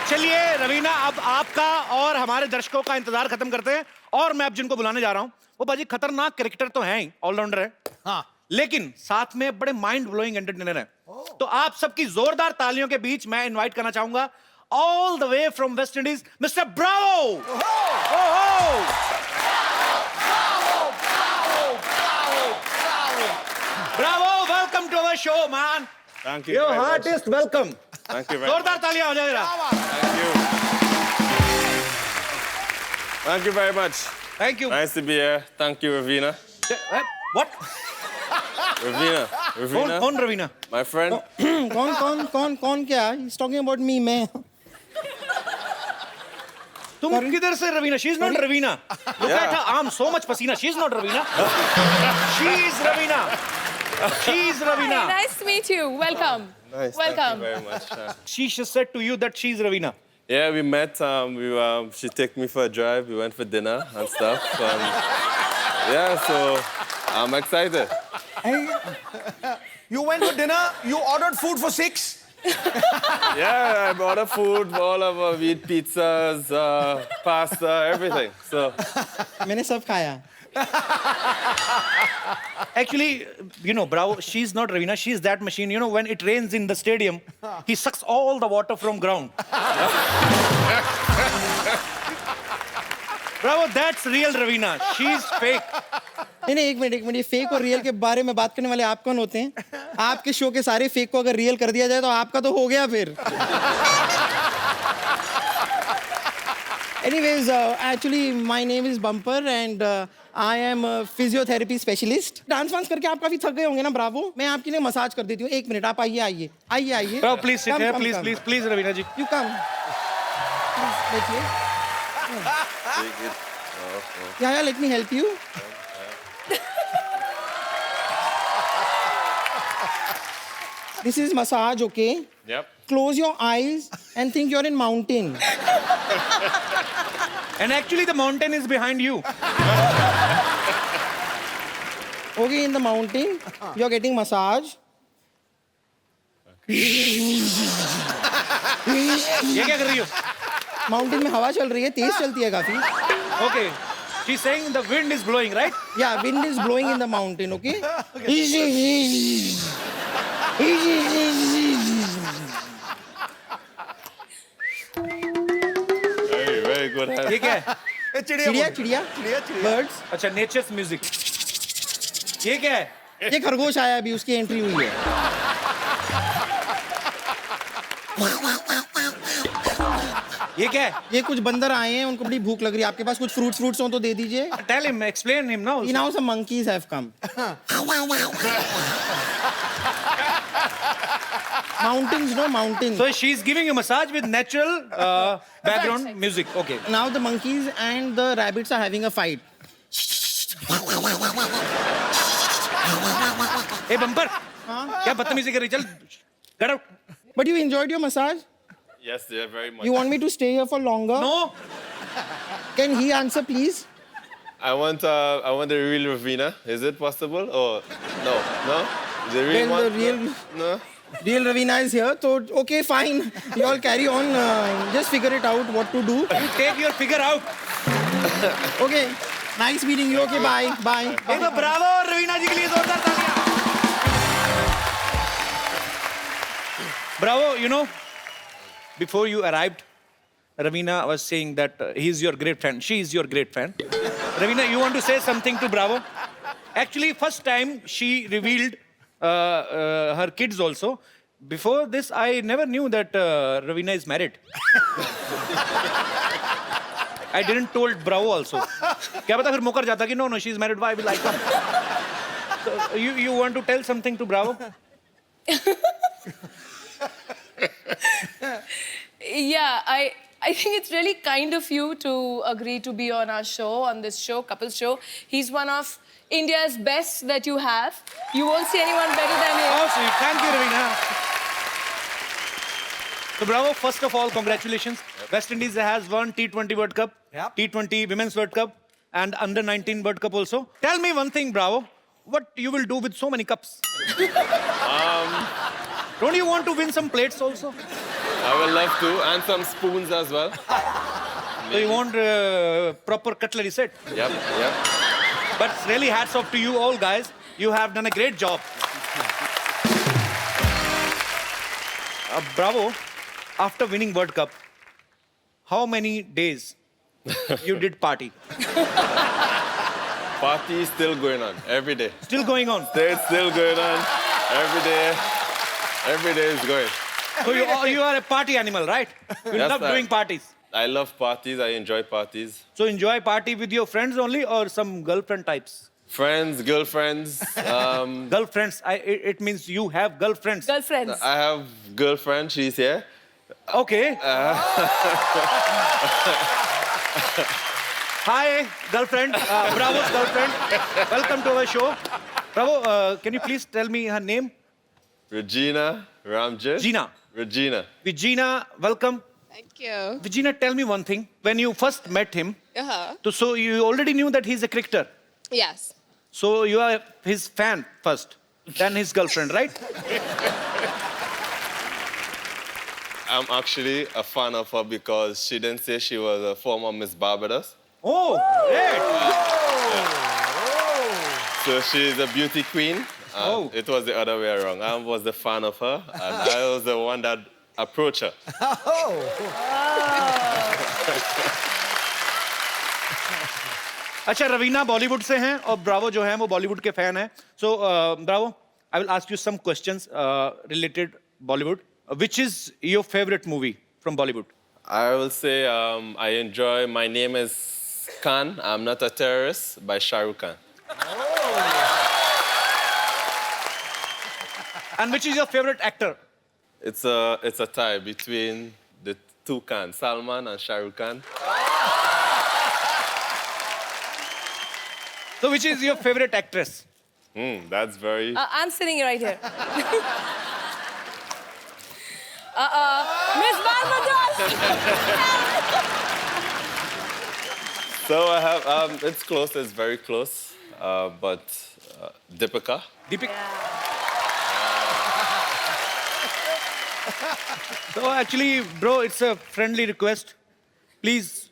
चलिए रवीना, अब आपका और हमारे दर्शकों का इंतजार खत्म करते हैं, और मैं अब जिनको बुलाने जा रहा हूं वो बाजी खतरनाक कैरेक्टर तो हैं ही, ऑलराउंडर है हाँ, लेकिन साथ में बड़े माइंड ब्लोइंग एंटरटेनर हैं। तो आप सबकी जोरदार तालियों के बीच मैं इनवाइट करना चाहूंगा all the way from West Indies mister Bravo. Bravo, welcome to our show man. Thank you. Your very heartiest much. Welcome. Thank you very जोरदार much. तालियां हो जाए जरा। Thank you. Thank you very much. Thank you. Nice to be here. Thank you, Ravina. What? Ravina. Ravina. कौन Raveena? My friend. कौन क्या? He's talking about me, मैं। तुम किधर से Raveena? She is not Raveena. Look at her arm, so much पसीना। She is not Ravina. She is Ravina. She is Ravina. Hi, nice to meet you. Welcome. Nice. Welcome. Thank you very much. She just said to you that she is Ravina. Yeah, we met. She took me for a drive. We went for dinner and stuff. Yeah, so I'm excited. You went for dinner. You ordered food for 6. Yeah, I ordered food. All of we eat pizzas, pasta, everything. So मैंने सब खाया। Actually, you know, Bravo, she's not Ravina. She's that machine. You know, when it rains in the stadium, he sucks all the water from ground. Bravo, that's real Ravina. She's fake. नहीं एक minute, ये fake और real के बारे में बात करने वाले आप कौन होते हैं? आपके शो के सारे फेक को अगर रियल कर दिया जाए तो आपका तो हो गया फिर। Anyways, actually my name is Bumper and I am a physiotherapy specialist. Dance वांस करके आप काफी थक गए होंगे ना ब्रावो? मैं आपके लिए मसाज कर देती हूँ। एक मिनट, आप आइए। Bravo, please sit here. Please, Ravina ji. You come. Please, बैठिए। Yeah, let me help you. This is massage, okay? yep. Close your eyes and think you're in mountain. And actually, the mountain is behind you. Okay, in the mountain, you're getting massage. ये क्या कर रही हो? Mountain में हवा चल रही है, तेज चलती है काफी। Okay. She's saying the wind is blowing, right? Yeah, wind is blowing in the mountain, okay? Very good. ये क्या है? चिड़िया, birds. अच्छा, nature's music. ये क्या है? ये खरगोश आया अभी, उसकी एंट्री हुई है। ये क्या है? ये कुछ बंदर आए हैं, उनको बड़ी भूख लग रही है, आपके पास कुछ फ्रूट्स हो तो दे दीजिए। Tell him, explain him now. Now some monkeys have come. Mountains, no mountains. So she's giving you massage with natural background music. Okay. Now the monkeys and the rabbits are having a fight. Hey bumper. क्या बदतमीजी कर रही? चल, get out. But you enjoyed your massage? Yes, yeah, very much. You want me to stay here for longer? No. Can he answer, please? I want the real Ravina. Is it possible? Or no? No? The real Well, one? the real- No? Real Ravina is here, so okay, fine. You all carry on. Just figure it out what to do. You take your figure out. Okay. Nice meeting you. Okay, bye. Bye. एक तो Bravo Raveena जी के लिए जोरदार तालियां. Bravo, you know, before you arrived, Ravina was saying that he's your great friend. She is your great friend. Ravina, you want to say something to Bravo? Actually, first time she revealed her kids also. Before this, I never knew that Ravina is married. I didn't told Bravo also. क्या पता फिर मुकर जाता कि no, she's married. Why will I come? So, you want to tell something to Bravo? Yeah, I think it's really kind of you to agree to be on our show, on this show, Couple Show. He's one of India's best that you have. You won't see anyone better than him. Oh, sweet. Thank you, Ravina. So, Bravo, first of all, congratulations. West Indies has won T20 World Cup, T20 Women's World Cup, and Under-19 World Cup also. Tell me one thing, Bravo. What you will do with so many cups? Don't you want to win some plates also? I would love to, and some spoons as well. So you want proper cutlery set? Yep, yep. But really hats off to you all guys. You have done a great job. Bravo, after winning World Cup, how many days you did party? Party is still going on every day. Still going on? It's still going on every day. Every day is going. So you are a party animal, right? You Yes, love sir. doing parties. I love parties. I enjoy parties. So enjoy party with your friends only or some girlfriend types? Friends, girlfriends. Girlfriends. It means you have girlfriends. Girlfriends. I have girlfriend. She's here. Okay. Hi, girlfriend. Bravo's girlfriend. Welcome to our show. Bravo, can you please tell me her name? Regina Ramjit. Gina. Regina. Regina, welcome. Thank you. Regina, tell me one thing. When you first met him, Uh-huh. so you already knew that he's a cricketer. Yes. So you are his fan first, then his girlfriend, right? I'm actually a fan of her because she didn't say she was a former Miss Barbados. Oh, great. So she's a beauty queen. Oh. It was the other way around. I was the fan of her, and I was the one that approached her. अच्छा रवीना बॉलीवुड से हैं और Bravo जो हैं वो बॉलीवुड के fan हैं so Bravo I will ask you some questions related Bollywood which is your favourite movie from Bollywood I will say I enjoy My Name is Khan, I'm Not a Terrorist by Shah Rukh Khan. And which is your favourite actor It's a tie between the two Khans, Salman and Shah Rukh Khan. So which is your favorite actress? That's very... I'm sitting right here. Miss Barbados! So I have, it's close, it's very close, but Deepika. Deepika. So actually, bro, it's a friendly request. Please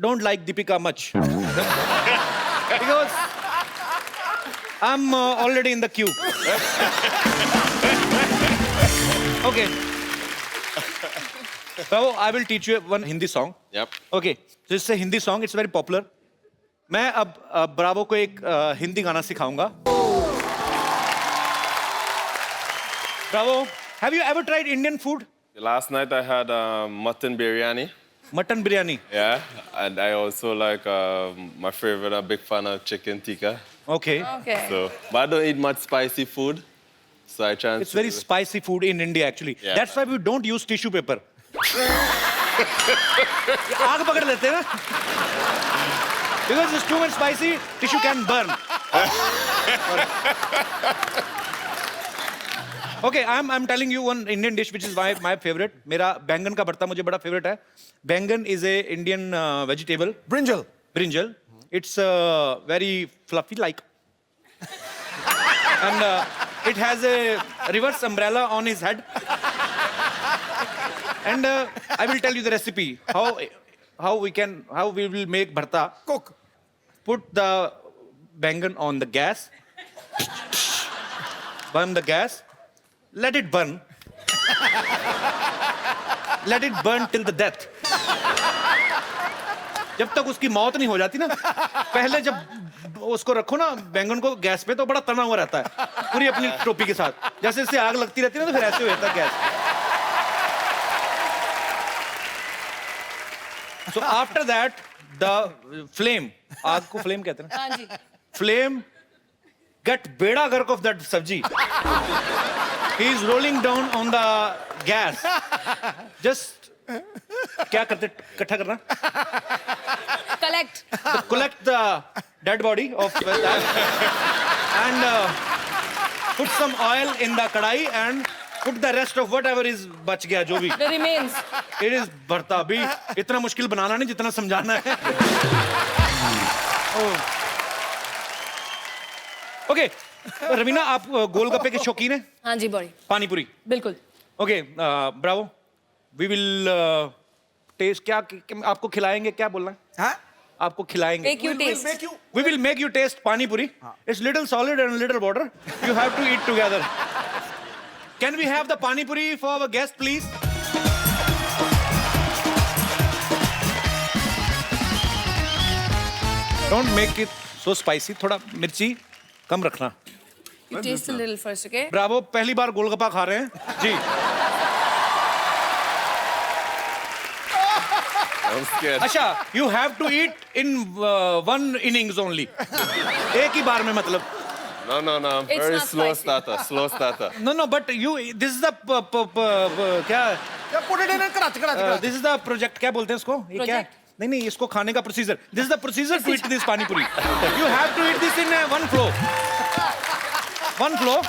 don't like Deepika much. Because I'm already in the queue. Okay. Bravo, I will teach you one Hindi song. Yep. Okay. So it's a Hindi song. It's very popular. मैं अब Bravo को एक हिंदी गाना सिखाऊंगा. Bravo, have you ever tried Indian food? Last night I had mutton biryani. Mutton biryani. Yeah, and I also like my favorite. I'm a big fan of chicken tikka. Okay. Okay. So, but I don't eat much spicy food. So I try. It's very spicy food in India actually. Yeah. That's why we don't use tissue paper. आग पकड़ लेते हैं ना? Because it's too much spicy, tissue can burn. Okay, I'm telling you one Indian dish which is my favorite. मेरा बैंगन का भरता मुझे बड़ा favorite है. बैंगन is a Indian vegetable. Brinjal. Brinjal. It's very fluffy like. And it has a reverse umbrella on his head. And I will tell you the recipe. How we will make bharta. Cook. Put the bangan on the gas. Burn the gas. Let it burn. Let it burn till the death. जब तक उसकी मौत नहीं हो जाती ना, पहले जब उसको रखो ना बैंगन को गैस पे तो बड़ा तना हुआ रहता है पूरी अपनी टोपी के साथ. जैसे इससे आग लगती रहती है ना तो फिर ऐसे हो जाता है gas. So after that, the flame, आग को flame कहते हैं ना? हाँ जी. Flame get beda gark of that sabji. He is rolling down on the gas. Just क्या करते इकट्ठा करना? Collect the dead body of that and put some oil in the kadai and put the rest of whatever is बच गया जो भी. The remains. It is भरता. अभी इतना मुश्किल बनाना नहीं जितना समझाना है. Okay, रवीना आप गोलगप्पे के शौकीन हैं? हाँ जी बड़ी. पानी पूरी. बिल्कुल. Okay, bravo. We will taste. क्या आपको खिलाएंगे? क्या बोलना है? हाँ? आपको खिलाएंगे. Make you taste. We will make you taste pani puri. It's little solid and little water. You have to eat together. Can we have the pani puri for our guest, please? Don't make it so spicy. थोड़ा मिर्ची कम रखना. You taste a little first, okay? Bravo, पहली बार गोलगप्पा खा रहे हैं जी. I'm scared. अच्छा, you have to eat in one innings only. एक ही बार में मतलब. No. I'm It's very not slow spicy. starter. No, but you. This is the क्या? Put it in a karachi. This is the project. क्या बोलते हैं इसको? ये क्या? नहीं इसको खाने का procedure. This is the procedure to eat this pani puri. You have to eat this in one flow. One flow.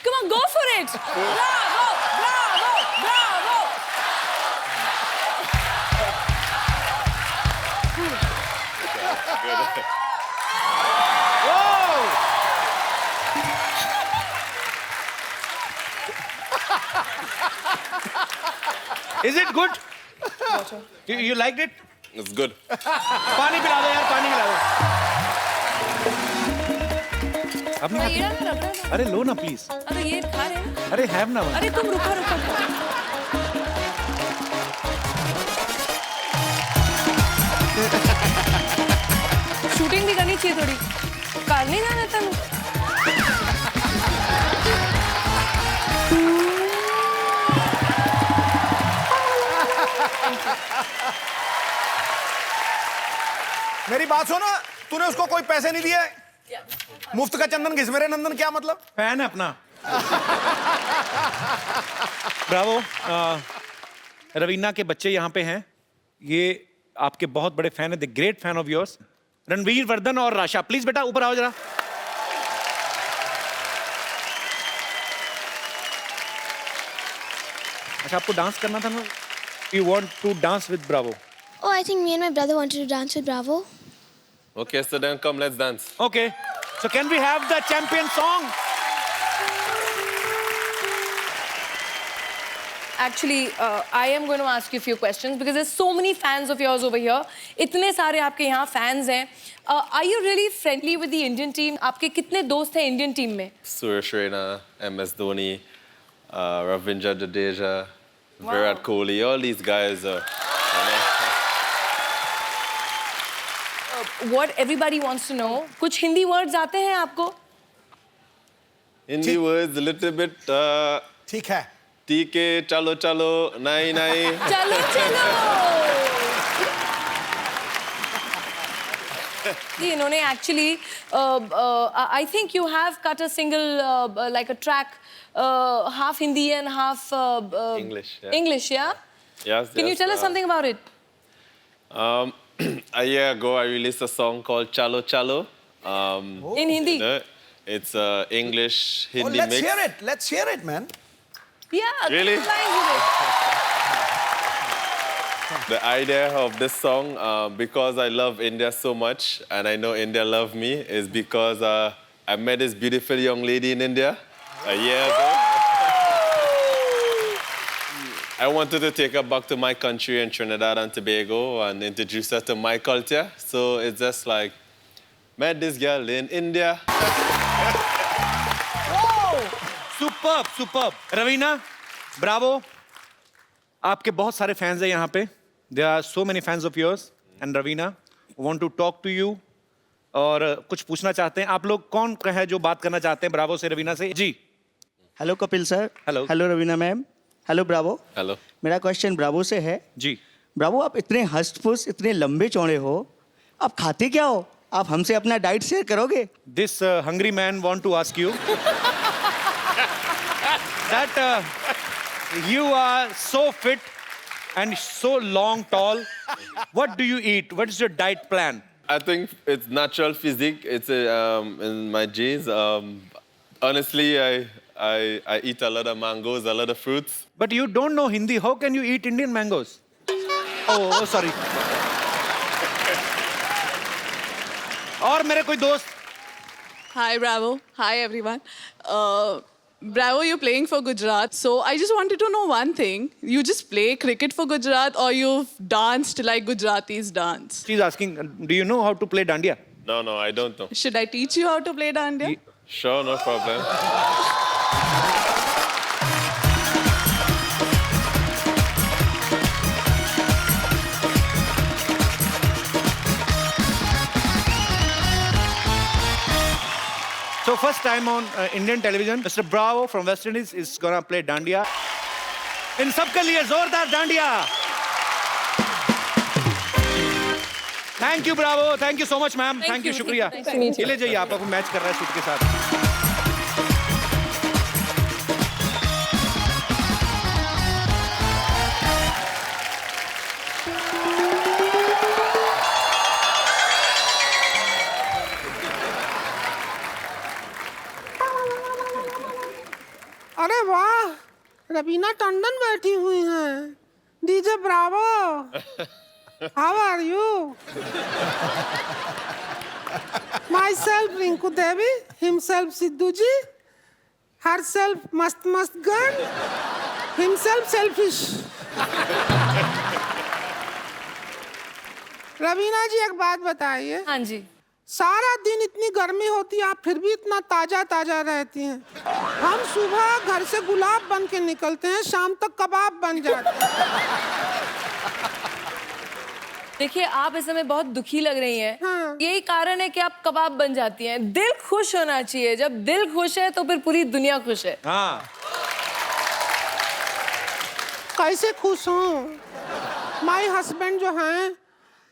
Come on, go for it. Bravo. Is it good? You liked it? It's good. पानी पिला दो यार, पानी पिला दो. अब नहीं ये ना रख रहा है. अरे लो ना प्लीज. अरे ये खा रहे हैं. अरे हैव ना. अरे तुम रुको. शूटिंग भी करनी चाहिए थोड़ी. करनी ना रहता हूँ. मेरी बात सुनो, तूने उसको कोई पैसे नहीं दिए? मुफ्त का चंदन घिस मेरे नंदन, क्या मतलब? फैन है अपना. ब्रावो. रवीना के बच्चे यहाँ पे हैं. ये आपके बहुत बड़े फैन है. The great fan of yours. Ranveer Vardhan और राशा, प्लीज बेटा ऊपर आओ जरा. अच्छा, आपको डांस करना था ना? You want to dance with Bravo? Oh, I think me and my brother wanted to dance with Bravo. Okay, so then come, let's dance. Okay. So can we have the champion song? Actually, I am going to ask you a few questions because there's so many fans of yours over here. इतने सारे आपके यहाँ fans हैं. Are you really friendly with the Indian team? आपके कितने दोस्त हैं Indian team में? Suresh Raina, MS Dhoni, Ravindra Jadeja, Virat Kohli, all these guys. What everybody wants to know. कुछ हिंदी words आते हैं आपको? Hindi words a little bit. ठीक है. ठीक है, चलो चलो, नहीं नहीं. चलो चलो. जी, इन्होंने actually, I think you have cut a single like a track, half Hindi and half English. Yeah. English, yeah. Yes. Can you tell us something about it? A year ago, I released a song called Chalo Chalo. In Hindi. You know, it's English Hindi let's mix. hear it. Let's hear it, man. Yeah. Really? Lines with it. The idea of this song, because I love India so much, and I know India love me, is because I met this beautiful young lady in India a year ago. I wanted to take her back to my country in Trinidad and Tobago and introduce her to my culture. So it's just like, met this girl in India. Superb superb. Raveena, Bravo. आपके बहुत सारे fans हैं यहाँ पे. There are so many fans of yours. And Ravina want to talk to you. और कुछ पूछना चाहते हैं. आप लोग कौन है जो बात करना चाहते हैं ब्रावो से, रवीना से? जी. Hello Kapil sir. Hello. Hello Raveena ma'am. Hello Bravo. Hello. मेरा क्वेश्चन ब्रावो से है. जी. ब्रावो, आप इतने हष्ट-पुष्ट, इतने लंबे चौड़े हो, आप खाते क्या हो? आप हमसे अपना डाइट शेयर करोगे? This hungry man want to ask you that you are so fit and so long, tall. What do you eat? What is your diet plan? I think it's natural physique. It's in my genes. Honestly, I eat a lot of mangoes, a lot of fruits. But you don't know Hindi. How can you eat Indian mangoes? Oh, sorry. और मेरे कोई दोस्त. Hi, Bravo. Hi, everyone. Bravo, you're playing for Gujarat. So I just wanted to know one thing. You just play cricket for Gujarat or you've danced like Gujaratis dance? She's asking, do you know how to play dandiya? No, I don't know. Should I teach you how to play dandiya? Sure, no problem. So first time on Indian television, Mr. Bravo from West Indies is gonna play dandiya. इन सबके लिए जोरदार dandiya. Thank you, Bravo. Thank you so much, ma'am. Thank you, शुक्रिया. ले जाइए, आप आपको match कर रहा है शूट के साथ. अरे वाह, रवीना टंडन बैठी हुई हैं. DJ Bravo, how are you? Myself Rinku Devi, himself Sidhu ji, herself मस्त मस्त gun, himself selfish. Raveena ji एक बात बताइए. हाँ जी. सारा दिन इतनी गर्मी होती है, आप फिर भी इतना ताजा ताजा रहती हैं. हम सुबह घर से गुलाब बन के निकलते हैं, शाम तक कबाब बन जाते हैं. देखिए, आप इस समय बहुत दुखी लग रही हैं. हाँ. यही कारण है कि आप कबाब बन जाती हैं. दिल खुश होना चाहिए. जब दिल खुश है तो फिर पूरी दुनिया खुश है. हाँ. कैसे खुश हूँ? माय हस्बैंड जो हैं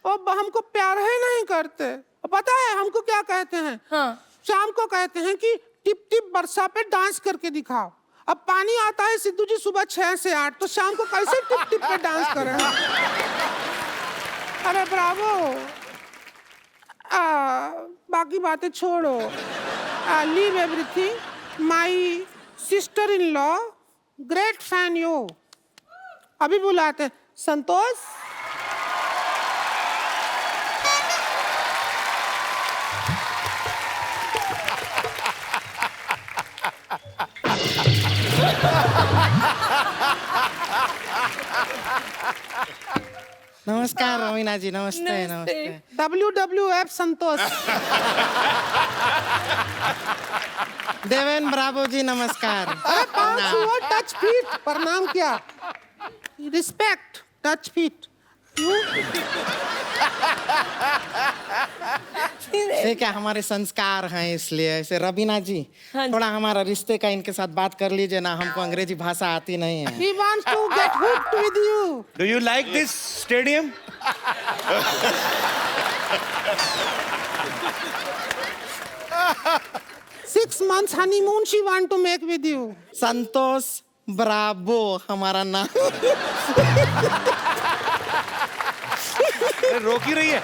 वो हमको प्यार ही नहीं करते. पता है हमको क्या कहते हैं? हाँ. शाम को कहते हैं कि टिप टिप बरसा पे डांस करके दिखाओ. अब पानी आता है सिद्धू जी सुबह 6 से 8, तो शाम को कैसे टिप टिप पे डांस करें? अरे ब्रावो, बाकी बातें छोड़ो. Leave everything. My sister in law, great fan you. अभी बुलाते. संतोष, नमस्कार रवीना जी. नमस्ते नमस्ते. WWF संतोष. देवेन ब्रावो जी नमस्कार. अरे 5 हुआ टच फीट. प्रणाम क्या? रिस्पेक्ट. Touch feet. ठीक है, हमारे संस्कार हैं इसलिए ऐसे। रवीना जी, थोड़ा हमारा रिश्ते का इनके साथ बात कर लीजिए ना, हमको अंग्रेजी भाषा आती नहीं है। He wants to get hooked with you. Do you like this stadium? 6 months honeymoon she want to make with you. Santosh Bravo हमारा नाम। रोक ही रही है।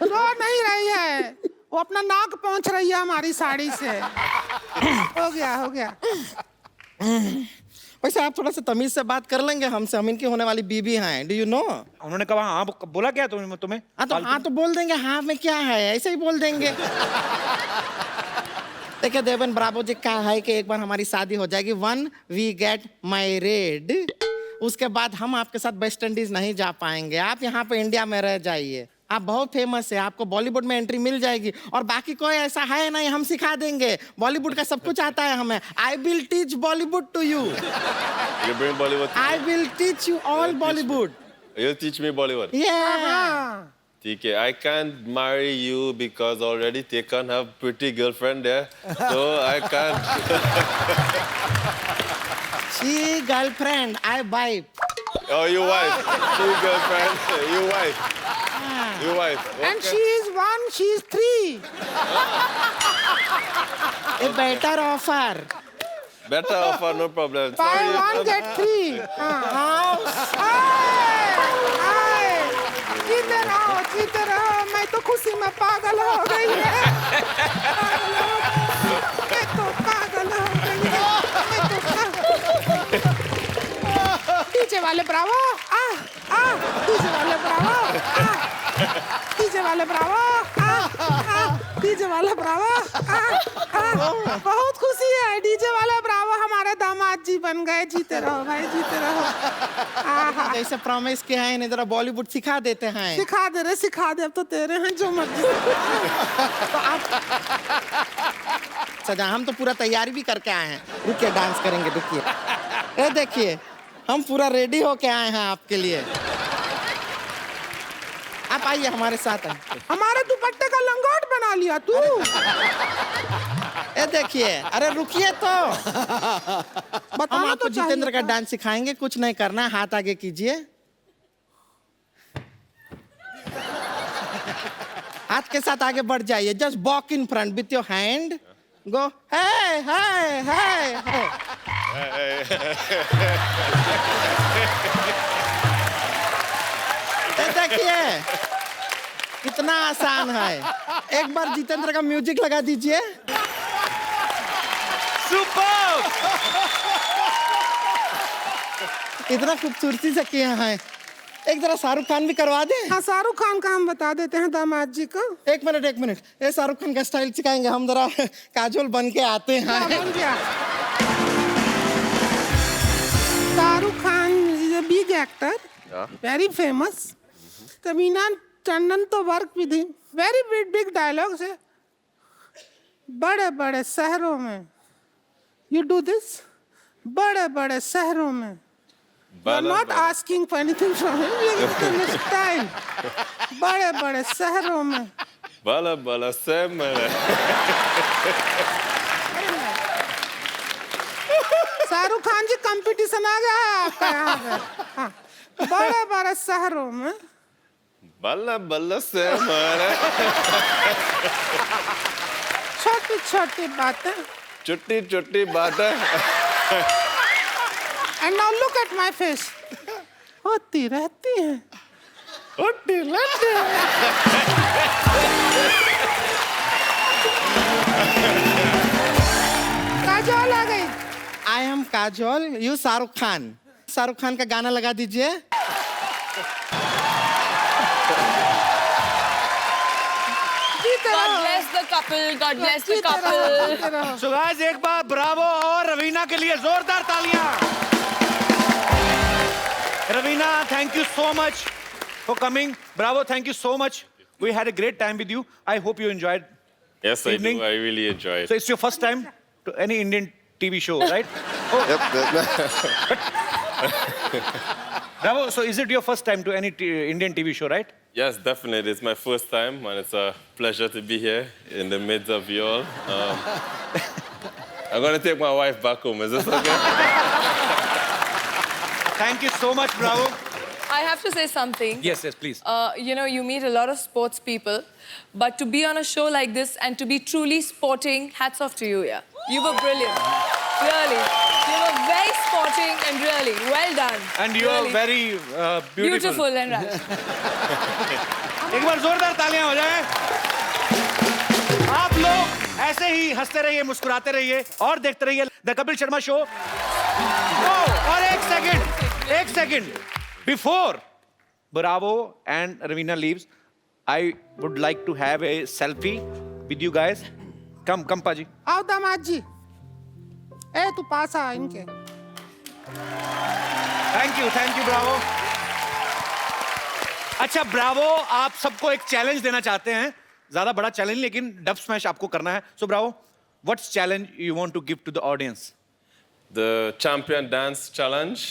रो नहीं रही है, वो अपना नाक पहुंच रही है हमारी साड़ी से। हो गया। वैसे आप थोड़ा सा तमीज से बात कर लेंगे हमसे, हम इनकी होने वाली बीबी हैं। Do you know? उन्होंने कहा हाँ, बोला क्या तुम्हें? हाँ तो बोल देंगे, हाँ में क्या है, ऐसे ही बोल देंगे। देखिए देवन ब्रावो जी का है कि एक बार हमारी शादी हो जाएगी, वन वी गेट मैरिड, उसके बाद हम आपके साथ वेस्ट इंडीज नहीं जा पाएंगे। आप यहाँ पे इंडिया में रह जाइए, आप बहुत फेमस है, आपको बॉलीवुड में एंट्री मिल जाएगी। और बाकी कोई ऐसा है नहीं, हम सिखा देंगे, बॉलीवुड का सब कुछ आता है हमें। I will teach Bollywood to you. I will teach you all Bollywood. You'll teach me Bollywood. Yeah. ठीक है, I can't marry you because already Tekan have pretty girlfriend there, so I can't. She girlfriend, I wife. Oh, you wife. She girlfriend, you wife. You wife. Okay. And she is 1, she is 3. A better offer. Better offer, no problem. Buy Sorry. 1 get 3. जीते रहो, मैं तो खुशी में पागल हो गई है। मैं तो पागल हो गई है। डीजे वाले ब्रावो, डीजे वाले ब्रावो, डीजे वाले ब्रावो, डीजे वाले ब्रावो। बहुत खुशी है, डीजे वाले ब्रावो हमारे दामाद जी बन गए। जीते रहो भाई, जीते रहो। जैसे प्रॉमिस किया है, इन्हें जरा बॉलीवुड सिखा देते हैं। सिखा दे, अब तो तेरे हैं जो मर्जी। तो आप सजा, हम तो पूरा तैयारी भी करके आए हैं। रुकिए, डांस करेंगे, रुकिए। ये देखिए, हम पूरा रेडी होके आए हैं आपके लिए। आप आइए हमारे साथ। हमारे दुपट्टे का लंगोट बना लिया तू। ये देखिए, अरे रुकिए तो। हम आपको जितेंद्र का डांस सिखाएंगे, कुछ नहीं करना है, हाथ आगे कीजिए, हाथ के साथ आगे बढ़ जाइए। Just walk in front with your hand, go hey hey hey hey. देखिए कितना आसान है। एक बार जितेंद्र का म्यूजिक लगा दीजिए। सुपर! इतना खूबसूरती से किया है। एक जरा शाहरुख खान भी करवा दे। हाँ, शाहरुख खान का हम बता देते हैं दामाद जी को। एक मिनट, ये शाहरुख खान का स्टाइल सिखाएंगे हम, जरा काजोल बन के आते हैं। Shahrukh Khan is a big actor, very famous. Tamina Tandon तो work with him, very big dialogues है। बड़े बड़े शहरों में यू डू दिस, बड़े बड़े शहरों में। Not asking for anything from him, style. बड़े बड़े शहरों में। बड़ा शहर। शाहरुख खान जी, कंपटीशन आ गया है आपका यहाँ पे। हाँ, बड़े बड़े शहरों में। बल्ला शहर। छोटी छोटी बातें। छोटी बातें। And now look at my face. होती रहती हैं। काजोल आ गई। I am Kajol, you Shahrukh Khan. Shahrukh Khan का गाना लगा दीजिए। God bless the couple. God bless the couple. So guys, एक बार ब्रावो और रवीना के लिए जोरदार तालियां। Raveena, thank you so much for coming. Bravo, thank you so much. We had a great time with you. I hope you enjoyed. Yes, evening. I do. I really enjoyed. So it's your first time to any Indian TV show, right? Oh. Yep. Bravo. So is it your first time to any Indian TV show, right? Yes, definitely. It's my first time, and it's a pleasure to be here in the midst of you all. I'm going to take my wife back home. Is this okay? Thank you so much, Bravo. I have to say something. Yes, please. You know, you meet a lot of sports people, but to be on a show like this and to be truly sporting, hats off to you, yeah. You were brilliant. Really. You were very sporting and really well done. And you are very beautiful and right. एक बार जोरदार तालियां हो जाएं। आप लोग ऐसे ही हंसते रहिए, मुस्कुराते रहिए और देखते रहिए द कपिल शर्मा शो। और एक second before Bravo and Ravina leaves, I would like to have a selfie with you guys. Come पाजी। आओ दामाद जी, ए तू पास आ इनके। Thank you Bravo. अच्छा ब्रावो, आप सबको एक चैलेंज देना चाहते हैं, ज्यादा बड़ा चैलेंज लेकिन डब स्मैश आपको करना है। So Bravo, what's challenge you want to give to the audience? The champion dance challenge.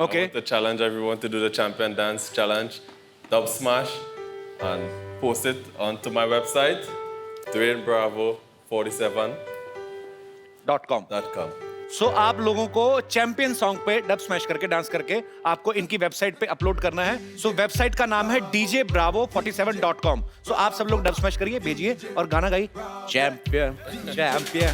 Okay. I want to challenge everyone to do the champion dance challenge, dub smash, and post it onto my website, DwayneBravo47.com. सो आप लोगों को champion song पे dub smash करके dance करके आपको इनकी website पे upload करना है। सो वेबसाइट का नाम है djbravo47.com। सो आप सब लोग डब स्मैश करिए, भेजिए और गाना गाइए, चैंपियन चैंपियन।